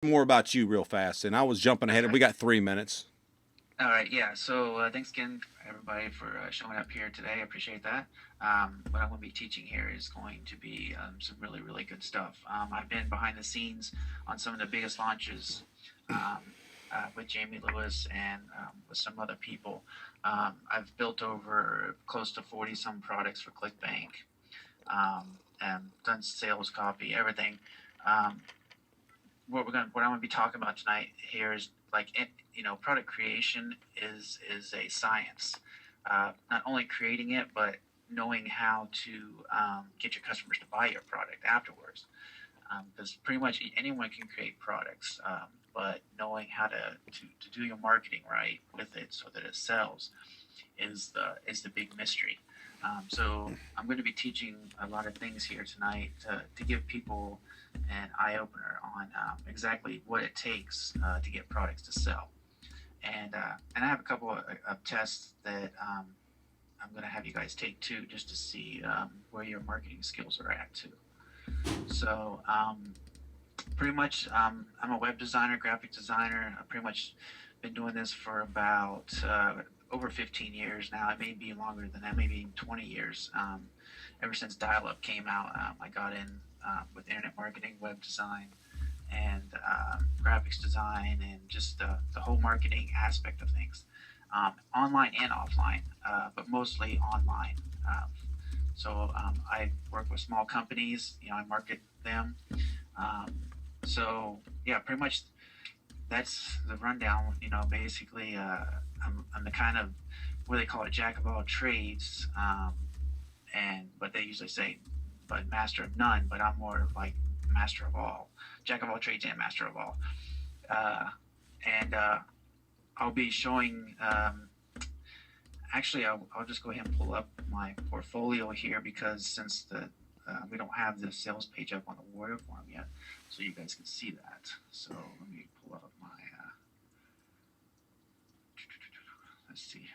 more about you real fast, and I was jumping ahead. Okay. We got 3 minutes. All right. Yeah. So thanks again, everybody, for showing up here today. I appreciate that. What I'm going to be teaching here is going to be some really, really good stuff. I've been behind the scenes on some of the biggest launches um, with Jamie Lewis and with some other people. I've built over close to 40 some products for ClickBank and done sales copy, everything. Um, what I'm gonna be talking about tonight here is product creation is a science. Not only creating it, but knowing how to get your customers to buy your product afterwards. Because pretty much anyone can create products, but knowing how to do your marketing right with it so that it sells is the big mystery. So I'm going to be teaching a lot of things here tonight to give people an eye opener on exactly what it takes to get products to sell. And I have a couple of tests that I'm going to have you guys take too, just to see where your marketing skills are at too. So pretty much, I'm a web designer, graphic designer. I've pretty much been doing this for about over 15 years now. It may be longer than that, maybe 20 years. Ever since dial-up came out, I got in with internet marketing, web design, and graphics design, and just the whole marketing aspect of things, online and offline, but mostly online. I work with small companies. I market them. Um, yeah, pretty much that's the rundown. Basically, I'm the kind of what they call a jack of all trades, and but they usually say, but master of none. But I'm more like master of all, jack of all trades and master of all. Uh, and I'll be showing. Actually, I'll just go ahead and pull up my portfolio here because since we don't have the sales page up on the Warrior Forum yet, so you guys can see that. So let me pull up my. Let's see here.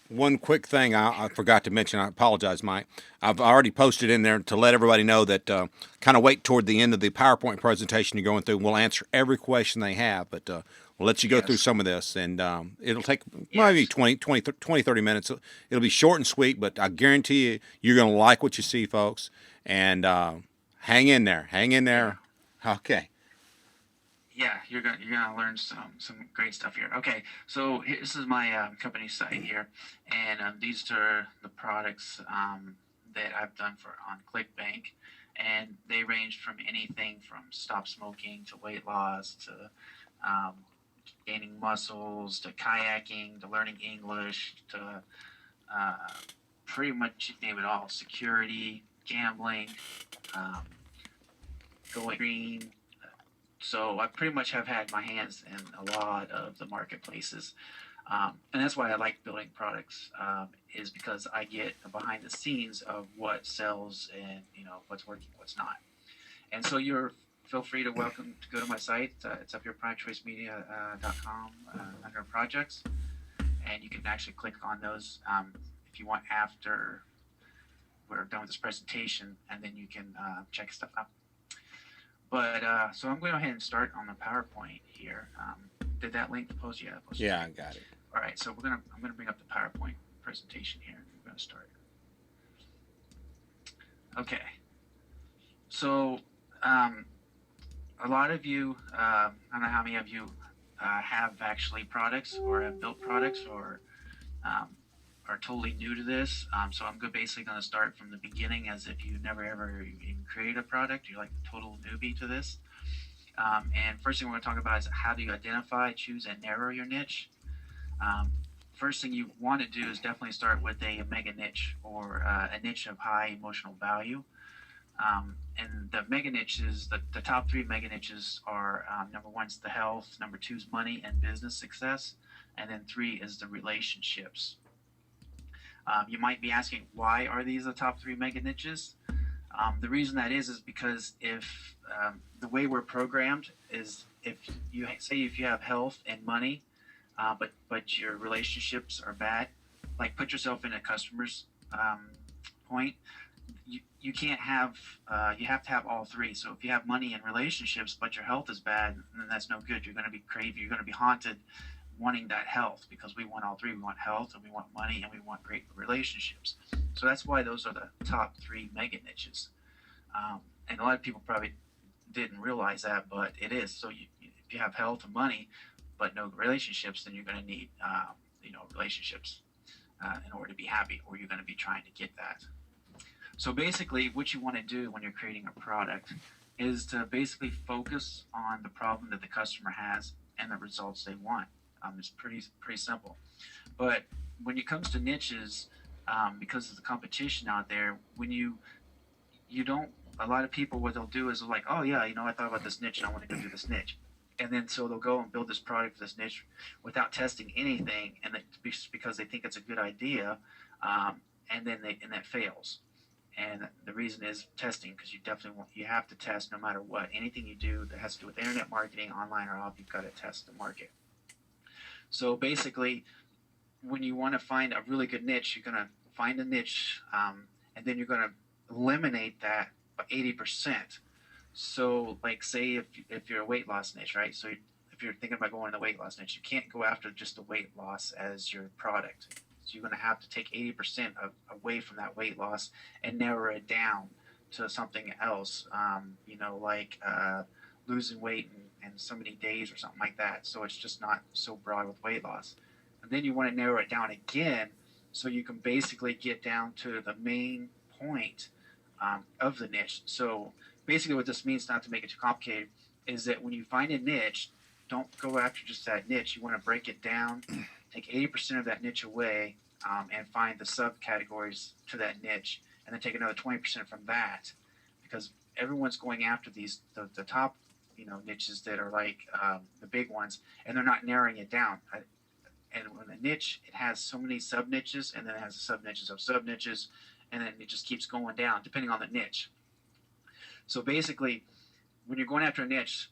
One quick thing I forgot to mention. I apologize, Mike. I've already posted in there to let everybody know that kind of wait toward the end of the PowerPoint presentation you're going through. We'll answer every question they have, but we'll let you go through Yes. some of this, and it'll take maybe Yes. 20, 30 minutes. It'll be short and sweet, but I guarantee you you're going to like what you see, folks. And hang in there. Hang in Yeah. there. Okay. Yeah, you're gonna learn some great stuff here. Okay, so this is my company site here, and these are the products that I've done for on ClickBank, and they range from anything from stop smoking to weight loss to um, gaining muscles to kayaking to learning English to uh, pretty much name it all. Security, gambling, um, going green. So I pretty much have had my hands in a lot of the marketplaces, and that's why I like building products. Is because I get behind the scenes of what sells and what's working, what's not. And so you're feel free to welcome to go to my site. It's up here, primechoicemedia.com under projects, and you can actually click on those if you want after we're done with this presentation, and then you can check stuff out. But so I'm going to go ahead and start on the PowerPoint here. Did that link post? Yeah, posted. Yeah, Okay. I got it. All right. So I'm gonna bring up the PowerPoint presentation here. We're gonna start. Okay. So um, a lot of you, I don't know how many of you have actually products or have built products or um, are totally new to this. So I'm basically going to start from the beginning as if you never ever even created a product. You're like a total newbie to this. And first thing we're going to talk about is how do you identify, choose, and narrow your niche. Um, First thing you want to do is definitely start with a mega niche or a niche of high emotional value. And the mega niches, the top three mega niches are number one is the health, number two is money and business success, and then three is the relationships. You might be asking, why are these the top three mega niches? The reason that is because if the way we're programmed is if you have health and money, but your relationships are bad, like put yourself in a customer's point. you can't have you have to have all three. So if you have money and relationships, but your health is bad, then that's no good. You're going to be craving. You're going to be haunted, wanting that health because we want all three. We want health, and we want money, and we want great relationships. So that's why those are the top three mega niches. And a lot of people probably didn't realize that, but it is. So if you have health and money, but no relationships, then you're going to need relationships in order to be happy, or you're going to be trying to get that. So basically, what you want to do when you're creating a product is to basically focus on the problem that the customer has and the results they want. It's pretty simple. But when it comes to niches, because of the competition out there, when you don't, a lot of people, what they'll do is they're like, oh yeah, I thought about this niche and I want to go do this niche. And then so they'll go and build this product for this niche without testing anything, and because they think it's a good idea, and then that fails. And the reason is testing, because you have to test no matter what. Anything you do that has to do with internet marketing, online or off, you've got to test the market. So basically, when you want to find a really good niche, you're going to find a niche, and then you're going to eliminate that by 80%. So, like, say if you're a weight loss niche, right? So if you're thinking about going in the weight loss niche, you can't go after just the weight loss as your product. So you're going to have to take 80% away from that weight loss and narrow it down to something else, like losing weight in so many days or something like that. So it's just not so broad with weight loss. And then you want to narrow it down again so you can basically get down to the main point of the niche. So basically what this means, not to make it too complicated, is that when you find a niche, don't go after just that niche. You want to break it down, take 80% of that niche away, and find the subcategories to that niche, and then take another 20% from that, because everyone's going after the top niches that are like the big ones, and they're not narrowing it down. And when a niche, it has so many sub niches, and then it has the sub niches of sub niches, and then it just keeps going down depending on the niche. So basically, when you're going after a niche,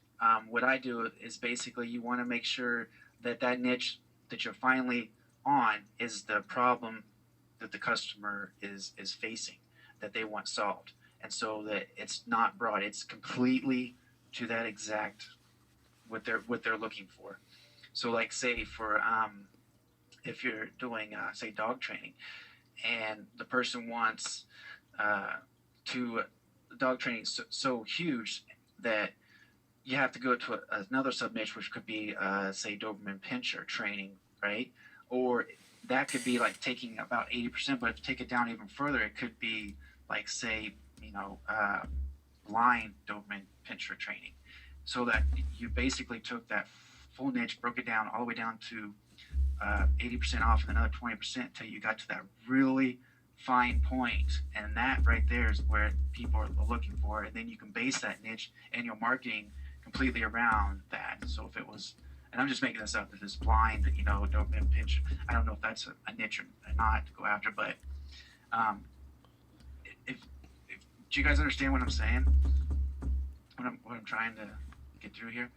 what I do is basically you want to make sure that niche that you're finally on is the problem that the customer is facing, that they want solved. And so that it's not broad, it's completely to that exact what they're looking for. So like say for if you're doing say dog training, and the person wants to dog training so huge that you have to go to another sub niche, which could be say Doberman Pinscher training, right? Or that could be like taking about 80%, but if you take it down even further, it could be like say blind Doberman Pinscher training. So that you basically took that full niche, broke it down all the way down to 80% off and another 20% until you got to that really fine point, and that right there is where people are looking for. And then you can base that niche and your marketing completely around that. So if it was, and I'm just making this up, if it's blind, Doberman Pinscher, I don't know if that's a niche or not to go after, but if do you guys understand what I'm saying? What I'm trying to get through here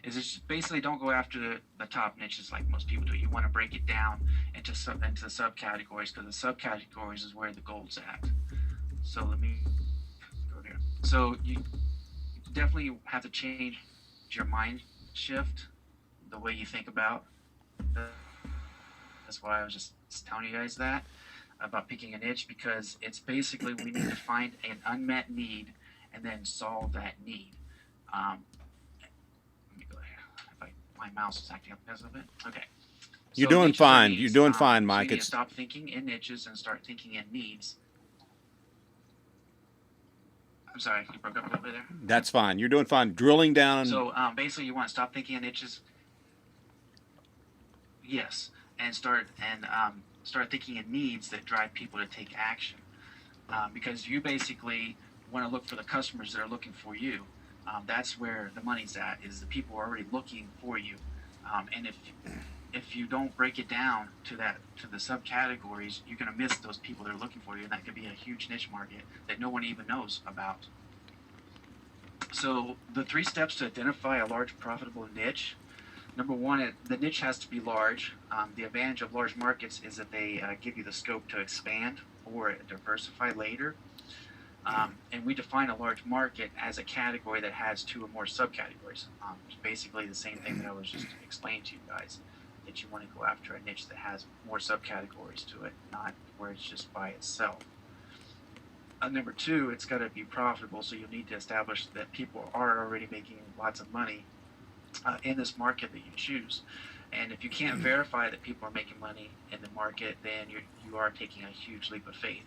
is it's basically don't go after the top niches like most people do. You want to break it down into the subcategories, because the subcategories is where the gold's at. So let me go here. So you definitely have to change your mind shift, the way you think about. That's why I was just telling you guys that about picking a niche, because it's basically we need to find an unmet need and then solve that need. Let me go here. My mouse is acting up because of it. Okay. You're doing fine. You're doing fine, Mike. So you need to stop thinking in niches and start thinking in needs. I'm sorry, you broke up a little bit there. That's fine. You're doing fine. Drilling down. So basically, you want to stop thinking in niches. Yes, and start thinking in needs that drive people to take action. Because you basically want to look for the customers that are looking for you. That's where the money's at, is the people are already looking for you. And if you don't break it down to the subcategories, you're going to miss those people that are looking for you, and that could be a huge niche market that no one even knows about. So the 3 steps to identify a large profitable niche. Number 1, the niche has to be large. The advantage of large markets is that they give you the scope to expand or diversify later. And we define a large market as a category that has two or more subcategories. It's basically the same thing that I was just explaining to you guys, that you want to go after a niche that has more subcategories to it, not where it's just by itself. Number two, it's got to be profitable, so you'll need to establish that people are already making lots of money in this market that you choose. And if you can't verify that people are making money in the market, then you are taking a huge leap of faith.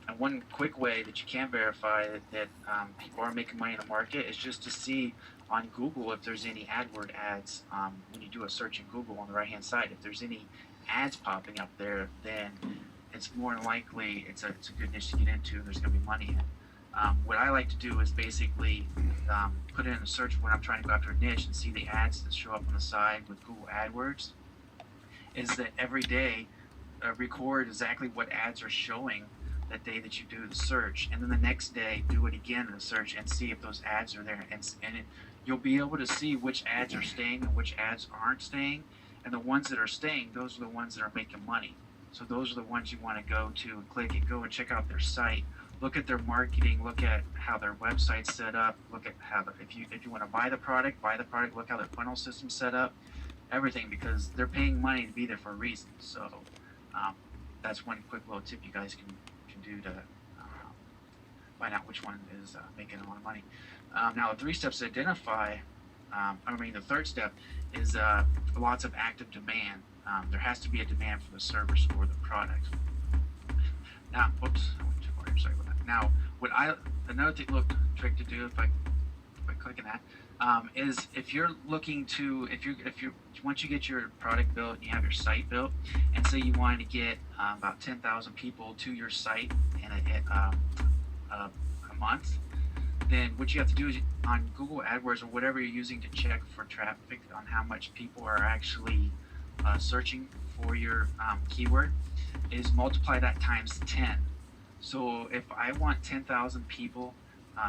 And one quick way that you can verify that people are making money in the market is just to see on Google if there's any AdWord ads. When you do a search in Google on the right hand side, if there's any ads popping up there, then it's more than likely it's a good niche to get into, and there's going to be money in. What I like to do is basically put in a search when I'm trying to go after a niche and see the ads that show up on the side with Google AdWords. Is that every day record exactly what ads are showing that day that you do the search, and then the next day do it again in the search and see if those ads are there, you'll be able to see which ads are staying and which ads aren't staying, and the ones that are staying, those are the ones that are making money. So those are the ones you want to go to and click and go and check out their site, look at their marketing, look at how their website's set up, look at how if you want to buy the product, look how their funnel system's set up, everything, because they're paying money to be there for a reason. So that's one quick little tip you guys can do to find out which one is making a lot of money. Now, the 3 steps to identify, the third step is lots of active demand. There has to be a demand for the service or the product. Now, whoops, I went too far here, sorry about that. Now, another trick to do if I click on that, is if you're looking to, if you once you get your product built and you have your site built, and say you wanted to get about 10,000 people to your site in a month, then what you have to do is on Google AdWords or whatever you're using to check for traffic on how much people are actually searching for your keyword, is multiply that times 10. So if I want 10,000 people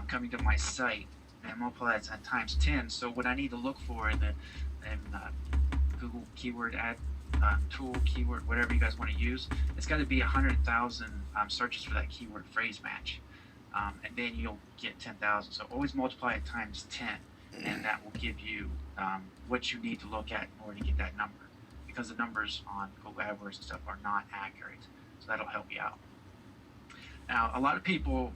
coming to my site, and multiply that times 10, so what I need to look for in Google keyword ad tool, keyword, whatever you guys want to use, it's got to be 100,000 searches for that keyword phrase match. And then you'll get 10,000. So always multiply it times 10, and that will give you what you need to look at in order to get that number, because the numbers on Google AdWords and stuff are not accurate. So that'll help you out. Now, a lot of people,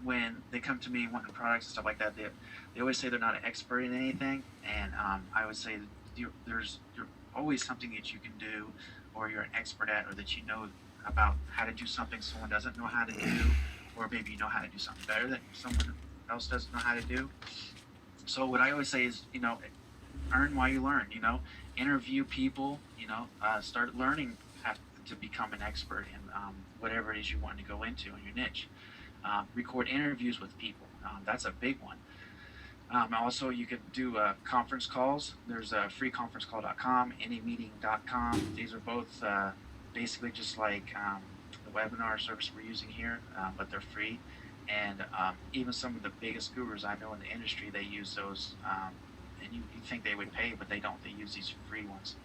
when they come to me wanting products and stuff like that, they always say they're not an expert in anything, and I would say there's always something that you can do, or you're an expert at, or that you know about how to do something someone doesn't know how to do, or maybe you know how to do something better that someone else doesn't know how to do. So what I always say is, earn while you learn. Interview people. Start learning how to become an expert in whatever it is you want to go into in your niche. Record interviews with people. That's a big one. Also, you could do conference calls. There's freeconferencecall.com, anymeeting.com. These are both basically just like the webinar service we're using here, but they're free. And even some of the biggest gurus I know in the industry, they use those. And you think they would pay, but they don't. They use these free ones.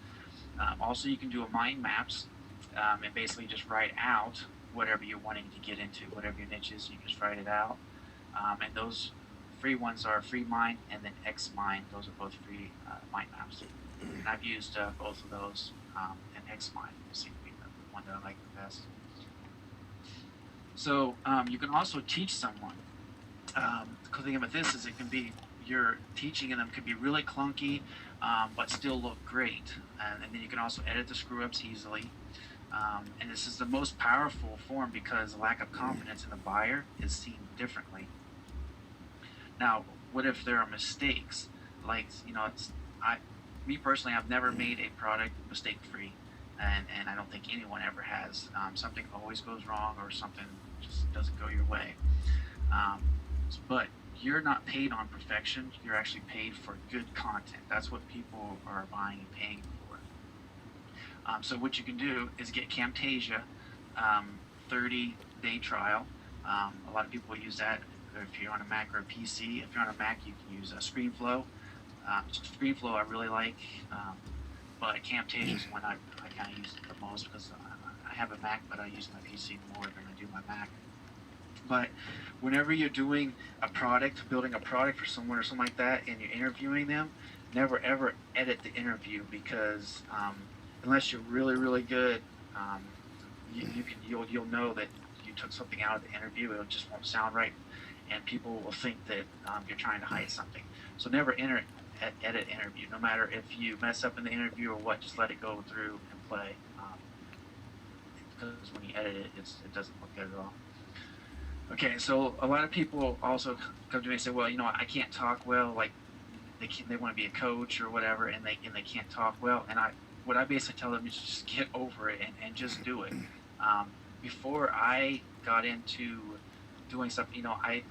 Also, you can do a mind maps and basically just write out whatever you're wanting to get into, whatever your niche is, you just write it out. And those free ones are Free Mind and then X Mind. Those are both free mind maps. And I've used both of those, and X Mind seems to be the one that I like the best. So you can also teach someone. The cool thing about this is you're teaching them could be really clunky, but still look great. And then you can also edit the screw ups easily. And this is the most powerful form because lack of confidence in the buyer is seen differently. Now, what if there are mistakes? Like, me personally, I've never made a product mistake-free, and I don't think anyone ever has. Something always goes wrong, or something just doesn't go your way. But you're not paid on perfection. You're actually paid for good content. That's what people are buying and paying for. So what you can do is get Camtasia, 30-day trial. A lot of people use that if you're on a Mac or a PC. If you're on a Mac, you can use ScreenFlow. ScreenFlow I really like, but Camtasia is one I kind of use the most because I have a Mac, but I use my PC more than I do my Mac. But whenever you're doing a product, building a product for someone or something like that, and you're interviewing them, never ever edit the interview because unless you're really really good, um, you'll know that you took something out of the interview. It just won't sound right, and people will think that you're trying to hide something. So never edit interview, no matter if you mess up in the interview or what. Just let it go through and play. Because when you edit it, it doesn't look good at all. Okay, so a lot of people also come to me and say, well, I can't talk well. Like they want to be a coach or whatever, and they can't talk well. And what I basically tell them is just get over it and just do it. Before I got into doing stuff, I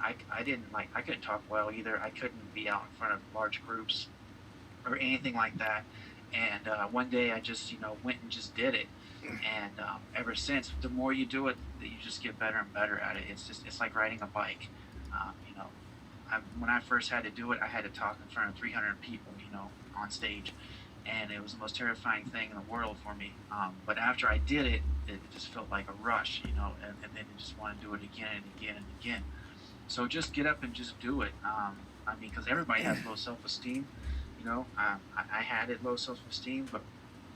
didn't I couldn't talk well either. I couldn't be out in front of large groups or anything like that. And one day I just went and just did it, and ever since, the more you do it, you just get better and better at it. It's like riding a bike. Um, you know, when I first had to do it, I had to talk in front of 300 people, on stage, and it was the most terrifying thing in the world for me. But after I did it, it just felt like a rush, and then you just want to do it again and again and again. So just get up and just do it. Because everybody has low self-esteem. I had it low self-esteem, but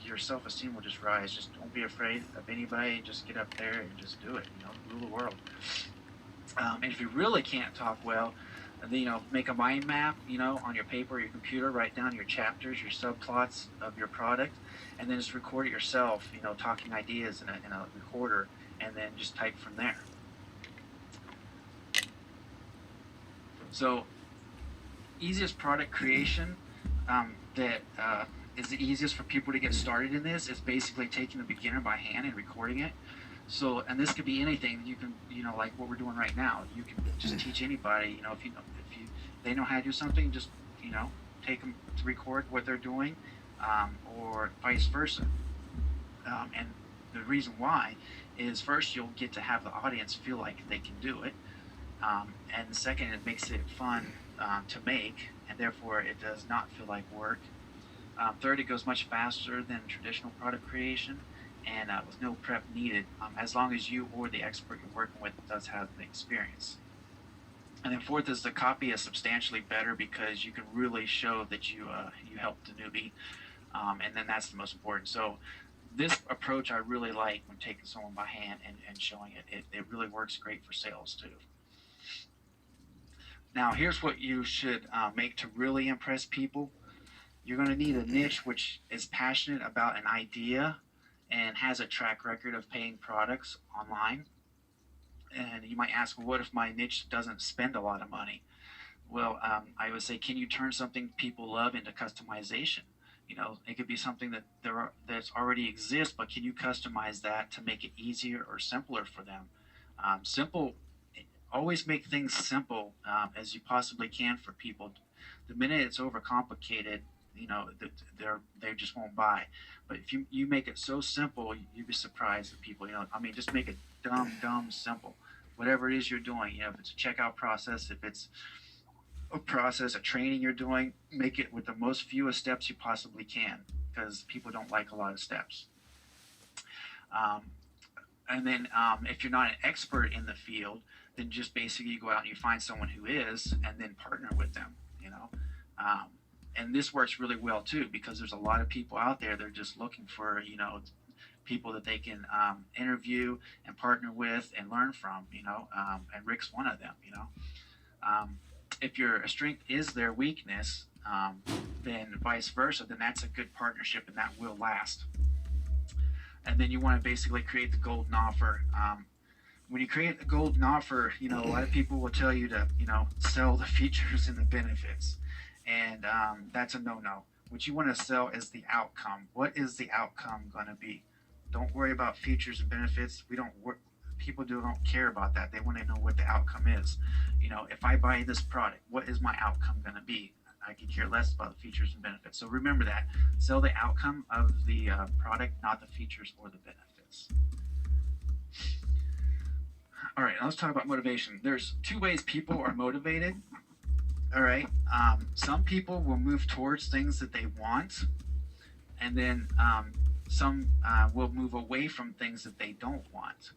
your self-esteem will just rise. Just don't be afraid of anybody. Just get up there and just do it. Rule the world. And if you really can't talk well, then, make a mind map. On your paper or your computer. Write down your chapters, your subplots of your product, and then just record it yourself. Talking ideas in a recorder, and then just type from there. So, easiest product creation that is the easiest for people to get started in this is basically taking the beginner by hand and recording it. So, and this could be anything you can, like what we're doing right now. You can just teach anybody, if they know how to do something, just, take them to record what they're doing, or vice versa. And the reason why is first, you'll get to have the audience feel like they can do it. And second, it makes it fun to make, and therefore it does not feel like work. Third, it goes much faster than traditional product creation, and with no prep needed, as long as you or the expert you're working with does have the experience. And then fourth is the copy is substantially better because you can really show that you helped the newbie, and then that's the most important. So this approach I really like when taking someone by hand and showing it. It really works great for sales too. Now here's what you should make to really impress people. You're going to need a niche which is passionate about an idea and has a track record of paying products online. And you might ask, well, what if my niche doesn't spend a lot of money? Well, I would say, can you turn something people love into customization? It could be something that's already exists, but can you customize that to make it easier or simpler for them? Simple. Always make things simple as you possibly can for people. The minute it's overcomplicated, they just won't buy. But if you make it so simple, you'd be surprised at people. Just make it dumb simple. Whatever it is you're doing, if it's a checkout process, if it's a process, a training you're doing, make it with the most fewest steps you possibly can, because people don't like a lot of steps. And then if you're not an expert in the field, then just basically go out and you find someone who is, and then partner with them. And this works really well too, because there's a lot of people out there. They're just looking for people that they can interview and partner with and learn from. And Rick's one of them. If your strength is their weakness, then vice versa, then that's a good partnership and that will last. And then you want to basically create the golden offer. When you create the golden offer, a lot of people will tell you to, sell the features and the benefits. And that's a no-no. What you want to sell is the outcome. What is the outcome going to be? Don't worry about features and benefits. People don't care about that. They want to know what the outcome is. If I buy this product, what is my outcome going to be? I could care less about the features and benefits. So remember that. Sell the outcome of the product, not the features or the benefits. All right, let's talk about motivation. There's two ways people are motivated. All right. Some people will move towards things that they want, and then some will move away from things that they don't want.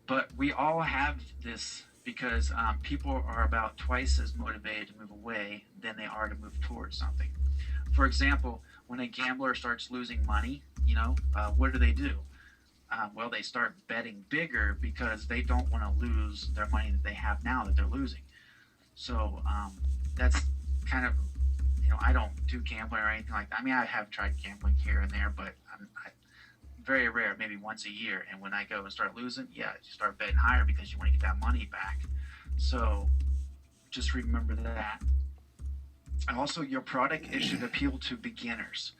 But we all have this because people are about twice as motivated to move away than they are to move towards something. For example, when a gambler starts losing money, what do? Well, they start betting bigger because they don't want to lose their money that they have now that they're losing. So that's kind of, I don't do gambling or anything like that. I mean, I have tried gambling here and there, but very rare, maybe once a year. And when I go and start losing, yeah, you start betting higher because you want to get that money back. So just remember that. And also, your product, it should appeal to beginners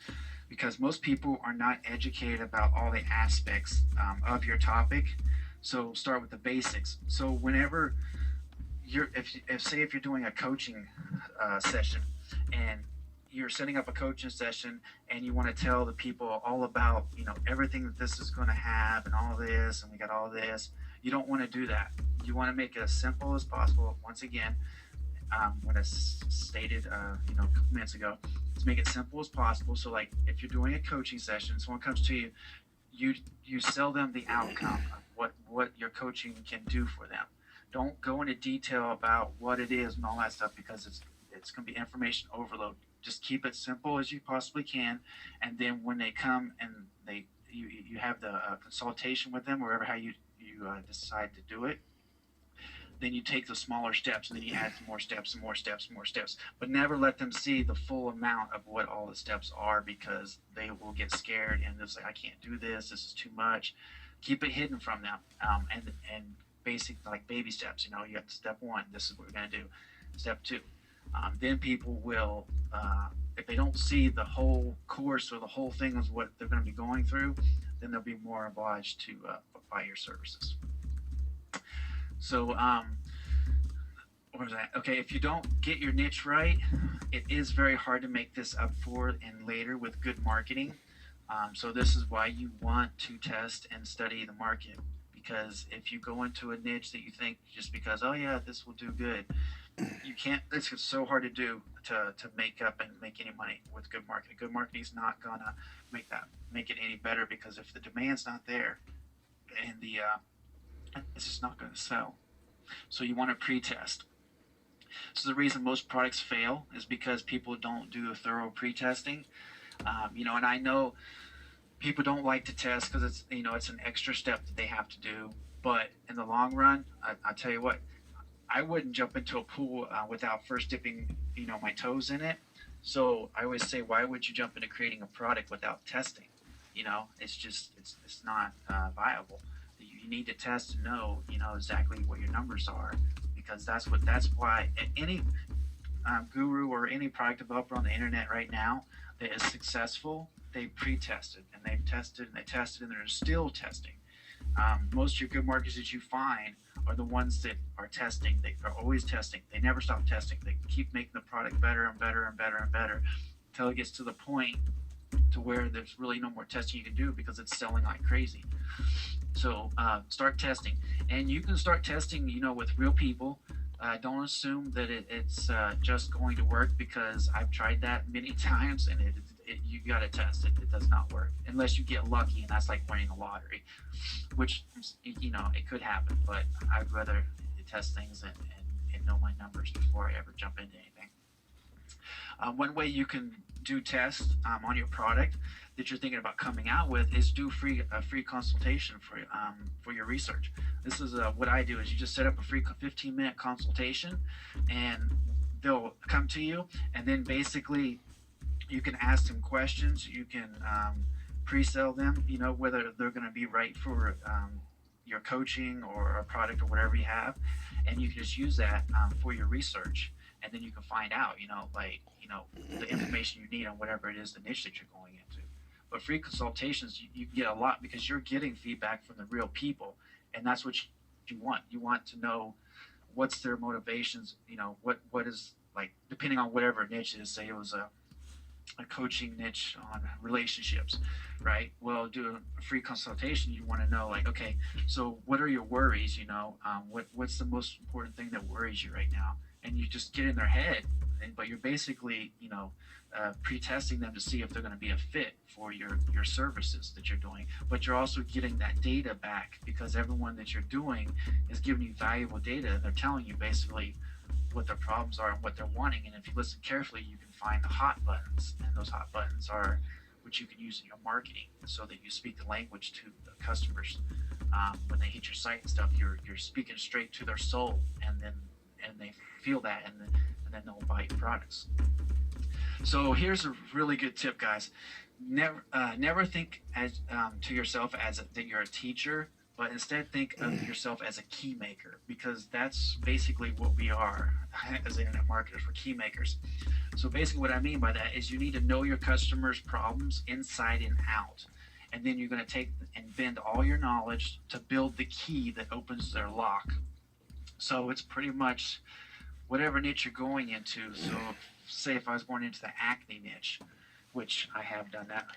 because most people are not educated about all the aspects of your topic. So start with the basics. So whenever if you're doing a coaching session and you're setting up a coaching session and you want to tell the people all about everything that this is going to have and all this and we got all this, you don't want to do that. You want to make it as simple as possible. Once again, what I stated a couple minutes ago, to make it simple as possible. So like if you're doing a coaching session, someone comes to you, you sell them the outcome of what your coaching can do for them. Don't go into detail about what it is and all that stuff because it's going to be information overload. Just keep it simple as you possibly can, and then when they come and you have the consultation with them, wherever how you decide to do it, then you take the smaller steps and then you add more steps and more steps and more steps, but never let them see the full amount of what all the steps are because they will get scared and they'll say, I can't do this is too much. Keep it hidden from them, and basic like baby steps. You have step one, this is what we're going to do. Step two, then people will, if they don't see the whole course or the whole thing is what they're going to be going through, then they'll be more obliged to buy your services. So, what was that? Okay, if you don't get your niche right, it is very hard to make this up for and later with good marketing. So this is why you want to test and study the market. Because if you go into a niche that you think just because, oh yeah, this will do good, you can't. It's so hard to do to make up and make any money with good marketing. Good marketing is not gonna make it any better because if the demand's not there, and it's just not gonna sell. So you want to pre-test. So the reason most products fail is because people don't do a thorough pre-testing. And I know people don't like to test because it's an extra step that they have to do. But in the long run, I tell you what, I wouldn't jump into a pool without first dipping my toes in it. So I always say, why would you jump into creating a product without testing? It's not viable. You need to test to know exactly what your numbers are because that's why any guru or any product developer on the internet right now that is successful, they pre-tested and they've tested and they tested and they're still testing. Most of your good marketers that you find are the ones that are testing. They are always testing. They never stop testing. They keep making the product better and better and better and better until it gets to the point to where there's really no more testing you can do because it's selling like crazy. So start testing, and you can start testing, with real people. Don't assume that it's just going to work because I've tried that many times, and you got to test it. It does not work unless you get lucky, and that's like winning the lottery, which it could happen. But I'd rather test things and know my numbers before I ever jump into anything. One way you can do tests on your product that you're thinking about coming out with is do a free consultation for your research. This is what I do is you just set up a free 15-minute consultation, and they'll come to you, and then basically you can ask them questions. You can pre-sell them, whether they're going to be right for your coaching or a product or whatever you have, and you can just use that for your research, and then you can find out, the information you need on whatever it is, the niche that you're going into. But free consultations, you get a lot because you're getting feedback from the real people, and that's what you want. You want to know what's their motivations, what is, like, depending on whatever niche it is. Say it was a coaching niche on relationships, right? Well, do a free consultation. You want to know, like, okay, so what are your worries? What's the most important thing that worries you right now? And you just get in their head, but you're basically, pre-testing them to see if they're going to be a fit for your services that you're doing. But you're also getting that data back because everyone that you're doing is giving you valuable data. They're telling you basically what their problems are and what they're wanting. And if you listen carefully, you can find the hot buttons, and those hot buttons are which you can use in your marketing so that you speak the language to the customers. When they hit your site and stuff, you're speaking straight to their soul, and they feel that, and then they'll buy your products. So here's a really good tip, guys. Never think as to yourself as that you're a teacher, but instead think of yourself as a key maker, because that's basically what we are as internet marketers. We're key makers. So basically, what I mean by that is you need to know your customers' problems inside and out, and then you're going to take and bend all your knowledge to build the key that opens their lock. So it's pretty much whatever niche you're going into. So, say if I was going into the acne niche, which I have done that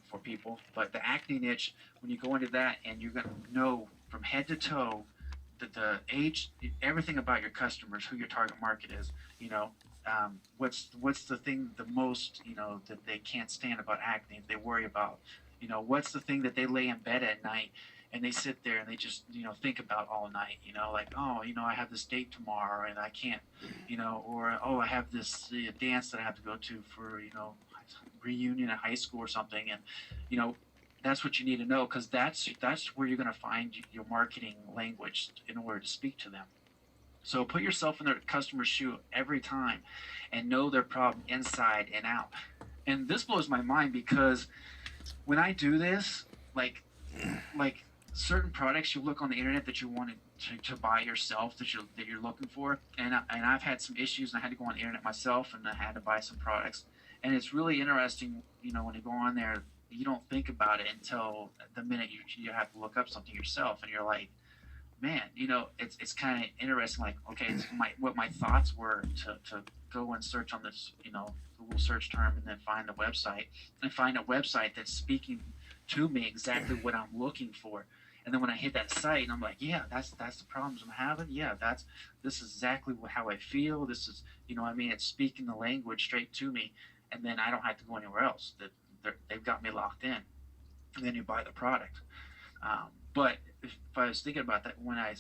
for people, but the acne niche, when you go into that, and you're going to know from head to toe the age, everything about your customers, who your target market is, what's the thing the most, that they can't stand about acne, they worry about, what's the thing that they lay in bed at night and they sit there and they just think about all night, like, oh, I have this date tomorrow and I can't, or oh, I have this dance that I have to go to for reunion at high school or something. And that's what you need to know, because that's where you're going to find your marketing language in order to speak to them. So put yourself in their customer's shoe every time and know their problem inside and out. And this blows my mind, because when I do this, like certain products you look on the internet that you want to buy yourself, that you're looking for, and I've had some issues, and I had to go on the internet myself, and I had to buy some products. And it's really interesting, when you go on there, you don't think about it until the minute you have to look up something yourself, and you're like, man, it's kind of interesting. Like, okay, it's what my thoughts were to go and search on this, Google search term, and then find a website that's speaking to me exactly what I'm looking for. And then when I hit that site, and I'm like, yeah, that's the problems I'm having. Yeah, this is exactly how I feel. This is, it's speaking the language straight to me, and then I don't have to go anywhere else. They've got me locked in, and then you buy the product. But if I was thinking about that, when I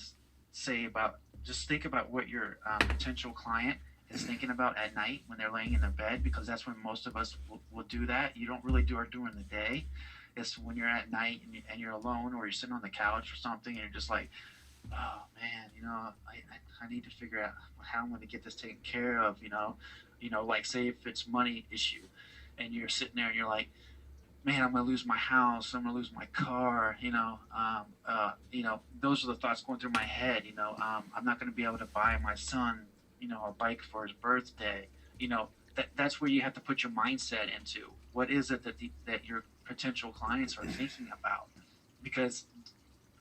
say about, just think about what your potential client is thinking about at night when they're laying in their bed, because that's when most of us will do that. You don't really do it during the day. It's when you're at night and you're alone, or you're sitting on the couch or something, and you're just like, oh man, I need to figure out how I'm going to get this taken care of. Like, say if it's money issue, and you're sitting there and you're like, man, I'm going to lose my house, I'm going to lose my car, those are the thoughts going through my head. I'm not going to be able to buy my son, a bike for his birthday. That's where you have to put your mindset into. What is it that your potential clients are thinking about? Because,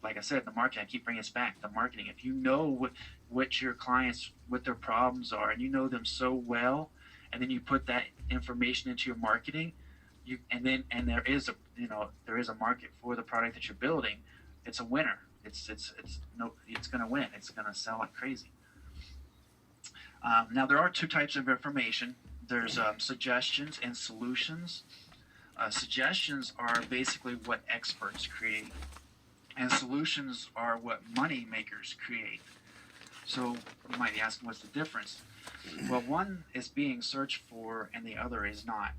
like I said, the marketing, I keep bringing us back, the marketing. If you know what your clients, what their problems are, and you know them so well, and then you put that information into your marketing, there is a market for the product that you're building, it's a winner. It's going to win. It's going to sell like crazy. Now, there are two types of information. There's suggestions and solutions. Suggestions are basically what experts create, and solutions are what money makers create. So you might be asking, what's the difference? Well, one is being searched for, and the other is not.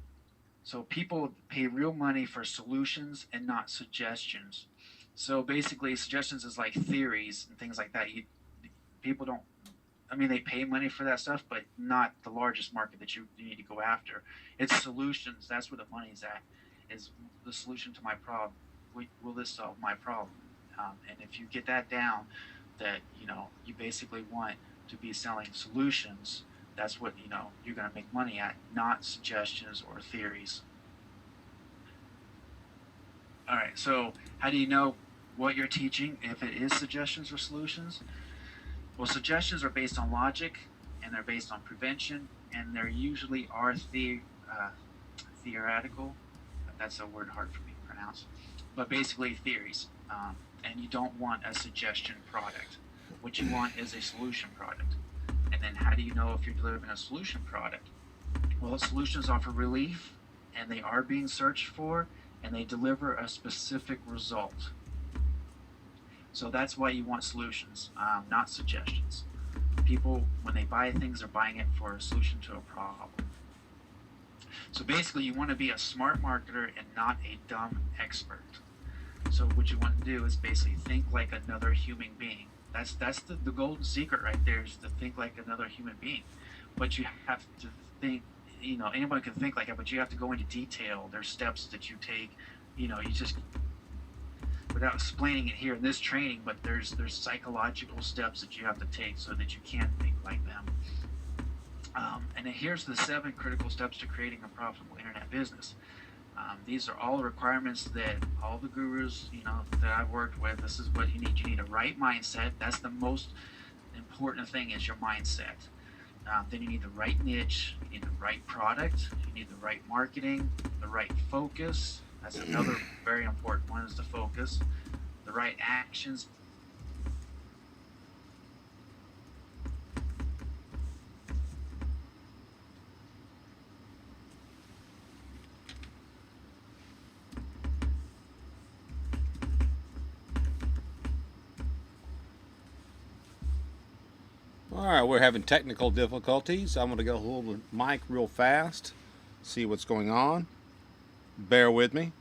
So people pay real money for solutions and not suggestions. So basically, suggestions is like theories and things like that. People don't, they pay money for that stuff, but not the largest market that you need to go after. It's solutions. That's where the money's at, is the solution to my problem. Will this solve my problem? And if you get that down, that, you basically want to be selling solutions, that's what, you're going to make money at, not suggestions or theories. All right, so how do you know what you're teaching, if it is suggestions or solutions? Well, suggestions are based on logic, and they're based on prevention, and they usually are theoretical. That's a word hard for me to pronounce. But basically theories. And you don't want a suggestion product. What you want is a solution product. And then how do you know if you're delivering a solution product? Well, solutions offer relief, and they are being searched for, and they deliver a specific result. So that's why you want solutions, not suggestions. People, when they buy things, are buying it for a solution to a problem. So basically, you want to be a smart marketer and not a dumb expert. So what you want to do is basically think like another human being. That's the golden secret right there, is to think like another human being. But you have to think, anyone can think like it, but you have to go into detail. There's steps that you take, you just, without explaining it here in this training, but there's psychological steps that you have to take so that you can think like them. And then here's the 7 critical steps to creating a profitable internet business. These are all the requirements that all the gurus, that I've worked with. This is what you need. You need a right mindset. That's the most important thing, is your mindset. Then you need the right niche. You need the right product. You need the right marketing, the right focus. That's another very important one, is the focus. The right actions. All right, we're having technical difficulties. I'm going to go hold the mic real fast, see what's going on. Bear with me.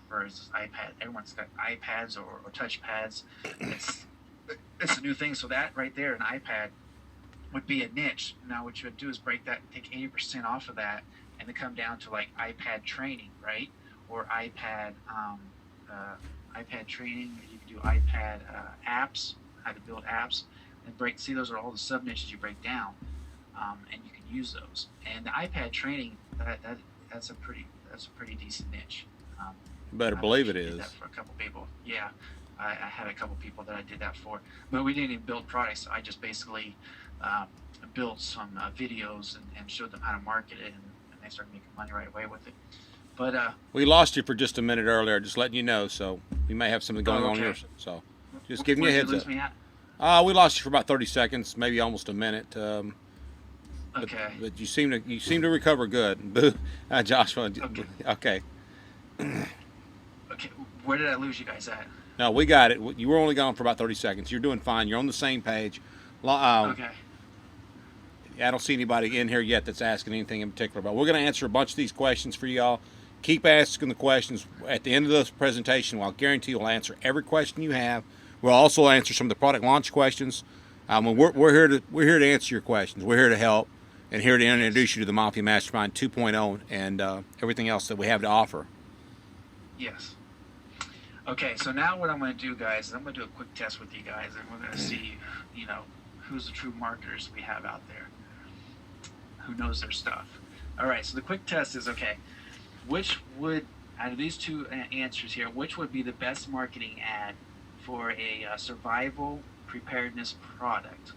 Versus iPad. Everyone's got iPads or touch pads. It's a new thing. So that right there, an iPad, would be a niche. Now what you would do is break that, take 80% off of that, and then come down to like iPad training, right? Or iPad training. You can do iPad apps, how to build apps, and see, those are all the sub niches you break down, and you can use those. And the iPad training, that's a pretty decent niche. Better believe it did is. that for a couple people. Yeah, I had a couple people that I did that for, but we didn't even build products. I just basically built some videos and showed them how to market it, and they started making money right away with it. But we lost you for just a minute earlier, just letting you know. So we may have something going on here. So just giving you a heads up. We lost you for about 30 seconds, maybe almost a minute. Okay. But you seem to recover good. Boo, Joshua. Okay. Okay. Where did I lose you guys at? No, we got it. You were only gone for about 30 seconds. You're doing fine. You're on the same page. Okay. I don't see anybody in here yet that's asking anything in particular, but we're going to answer a bunch of these questions for y'all. Keep asking the questions. At the end of this presentation, I'll guarantee we'll answer every question you have. We'll also answer some of the product launch questions. We're here to answer your questions. We're here to help, and here to introduce you to the Mafia Mastermind 2.0 and everything else that we have to offer. Yes. Okay, so now what I'm going to do, guys, is I'm going to do a quick test with you guys, and we're going to see, who's the true marketers we have out there, who knows their stuff. All right, so the quick test is, okay, out of these two answers here, which would be the best marketing ad for a survival preparedness product?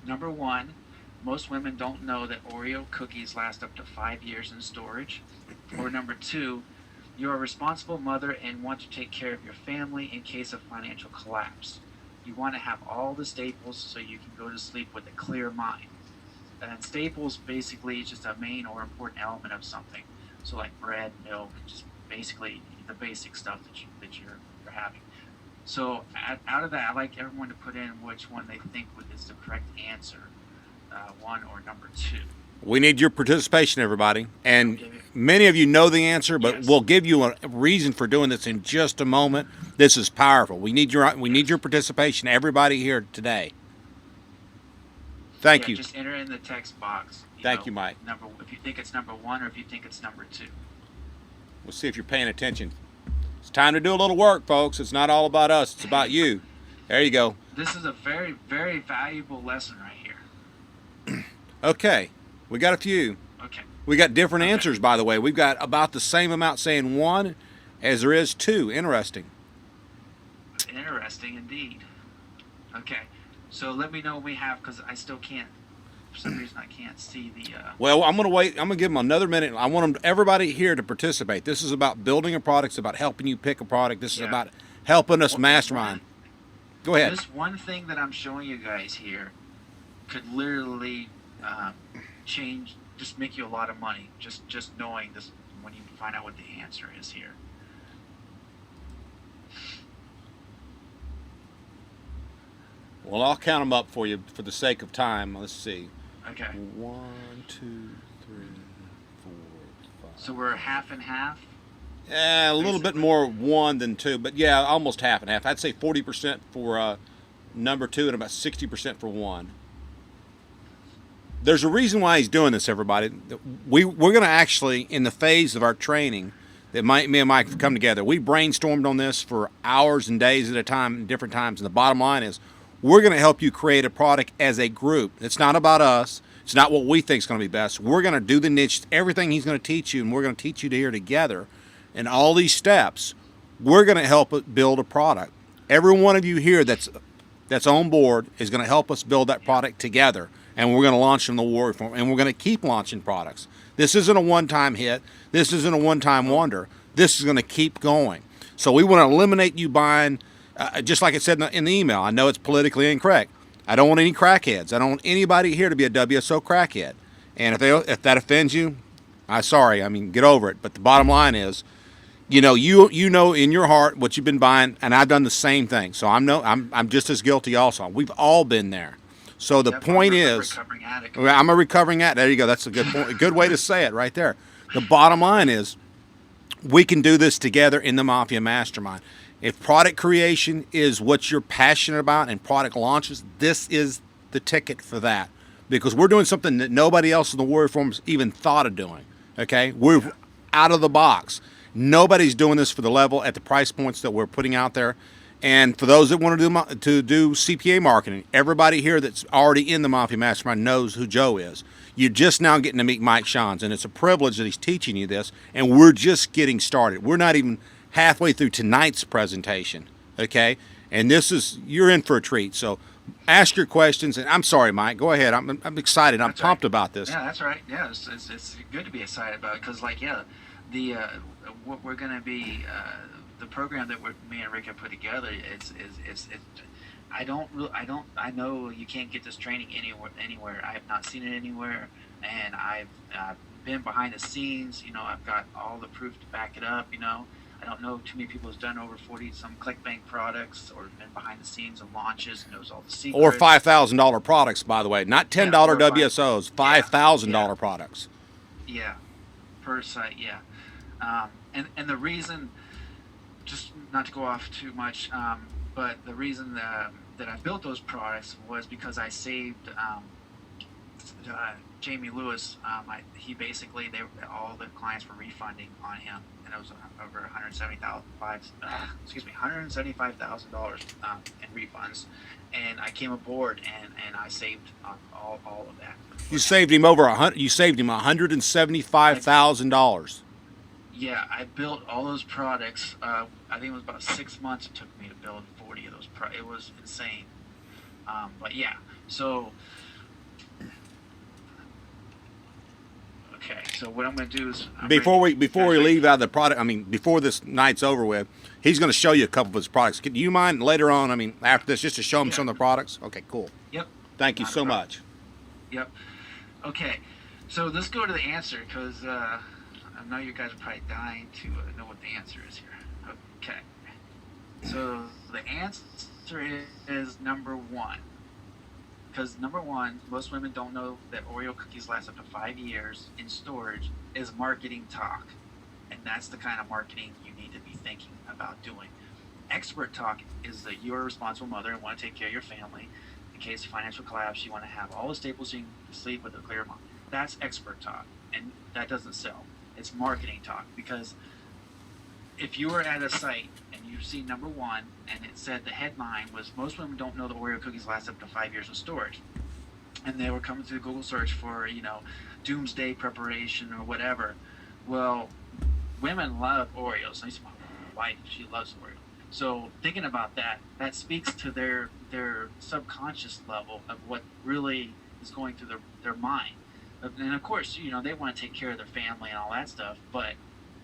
Number 1, most women don't know that Oreo cookies last up to 5 years in storage. Or number 2, you're a responsible mother and want to take care of your family in case of financial collapse. You want to have all the staples so you can go to sleep with a clear mind. And staples basically is just a main or important element of something. So like bread, milk, just basically the basic stuff that you're having. So out of that, I'd like everyone to put in which one they think is the correct answer, 1 or number 2. We need your participation, everybody. And many of you know the answer, but we'll give you a reason for doing this in just a moment. This is powerful. We need your participation, everybody here today. Thank you. Just enter in the text box. Thank you, Mike. If you think it's number 1 or if you think it's number 2. We'll see if you're paying attention. It's time to do a little work, folks. It's not all about us. It's about you. There you go. This is a very, very valuable lesson right here. Okay. We got a few. Okay. We got different answers, by the way. We've got about the same amount saying 1 as there is 2. Interesting. Interesting indeed. Okay. So let me know when we have, because I still can't, for some reason I can't see the... Well, I'm going to wait. I'm going to give them another minute. I want everybody here to participate. This is about building a product. It's about helping you pick a product. This is about helping us mastermind. Go ahead. This one thing that I'm showing you guys here could literally um, change, just make you a lot of money. Just knowing this when you find out what the answer is here. Well, I'll count them up for you for the sake of time. Let's see. Okay. 1, 2, 3, 4, 5. So we're half and half. A little bit Basically. more 1 than 2, but yeah, almost half and half. I'd say 40% for number 2 and about 60% for 1. There's a reason why he's doing this, everybody. We're going to actually, in the phase of our training that me and Mike have come together, we brainstormed on this for hours and days at a time, different times. And the bottom line is, we're going to help you create a product as a group. It's not about us. It's not what we think is going to be best. We're going to do the niche, everything he's going to teach you, and we're going to teach you to here together. And all these steps, we're going to help it build a product. Every one of you here that's on board is going to help us build that product together. And we're going to launch in the Warrior Form, and we're going to keep launching products. This isn't a one-time hit. This isn't a one-time wonder. This is going to keep going. So we want to eliminate you buying, just like it said in the email. I know it's politically incorrect. I don't want any crackheads. I don't want anybody here to be a WSO crackhead. And if that offends you, I'm sorry. I mean, get over it. But the bottom line is, you know in your heart what you've been buying, and I've done the same thing. So I'm just as guilty also. We've all been there. So the point is, I'm a recovering addict. There you go. That's a good point. A good way to say it right there. The bottom line is, we can do this together in the Mafia Mastermind. If product creation is what you're passionate about and product launches, this is the ticket for that. Because we're doing something that nobody else in the Warrior Forum's even thought of doing. Okay? We're out of the box. Nobody's doing this for the level at the price points that we're putting out there. And for those that want to do CPA marketing, everybody here that's already in the Mafia Mastermind knows who Joe is. You're just now getting to meet Mike Shans, and it's a privilege that he's teaching you this, and we're just getting started. We're not even halfway through tonight's presentation, okay? And you're in for a treat. So ask your questions, and I'm sorry, Mike. Go ahead. I'm excited. I'm pumped about this. Yeah, that's right. Yeah, it's good to be excited about it because, like, yeah, the what we're going to be the program that me and Rick have put together. I know you can't get this training anywhere. I have not seen it anywhere, and I've been behind the scenes. You know, I've got all the proof to back it up. You know, I don't know too many people who's done over 40 some ClickBank products or been behind the scenes of launches and knows all the secrets. Or $5,000 products, by the way, not $10 WSOs, $5,000 products. Yeah, per site. Yeah, and the reason, just not to go off too much, but the reason that I built those products was because I saved Jamie Lewis. He basically, all the clients were refunding on him, and it was over $175,000 in refunds. And I came aboard, and I saved all of that. You saved him You saved him $175,000. Yeah, I built all those products. I think it was about 6 months it took me to build 40 of those. It was insane. But yeah, so okay. So what I'm going to do is before we leave out of the product, I mean, before this night's over with, he's going to show you a couple of his products. Do you mind later on? I mean, after this, just to show him some of the products. Okay, cool. Yep. Thank you so much. Yep. Okay, so let's go to the answer because I know you guys are probably dying to know what the answer is here. Okay. So the answer is number 1. Because number 1, most women don't know that Oreo cookies last up to 5 years in storage is marketing talk. And that's the kind of marketing you need to be thinking about doing. Expert talk is that you're a responsible mother and want to take care of your family. In case of financial collapse, you want to have all the staples so you can sleep with a clear mind. That's expert talk, and that doesn't sell. It's marketing talk, because if you were at a site and you see number 1 and it said the headline was most women don't know the Oreo cookies last up to 5 years in storage, and they were coming through Google search for, you know, doomsday preparation or whatever. Well, women love Oreos. I used to my wife, she loves Oreos. So thinking about that speaks to their subconscious level of what really is going through their mind. And of course, you know, they want to take care of their family and all that stuff, but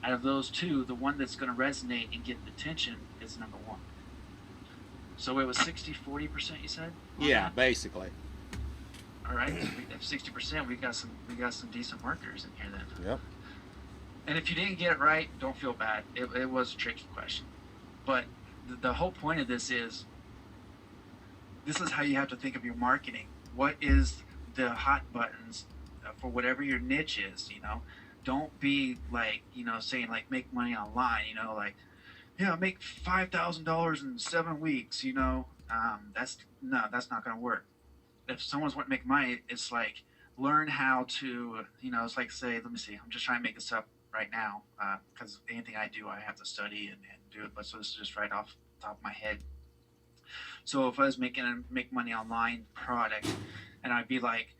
out of those two, the one that's going to resonate and get attention is number 1. So it was 60-40%, you said? Yeah, basically. All right. So we have 60%. We got some decent markers in here then. Yep. And if you didn't get it right, don't feel bad. It was a tricky question. But the whole point of this is how you have to think of your marketing. What is the hot buttons for whatever your niche is? Don't be like saying like make money online. Like yeah, make $5,000 in 7 weeks. That's not going to work. If someone's wanting to make money, it's like learn how to. It's like say, let me see. I'm just trying to make this up right now because anything I do, I have to study and do it. But so this is just right off the top of my head. So if I was making a make money online product, and I would be like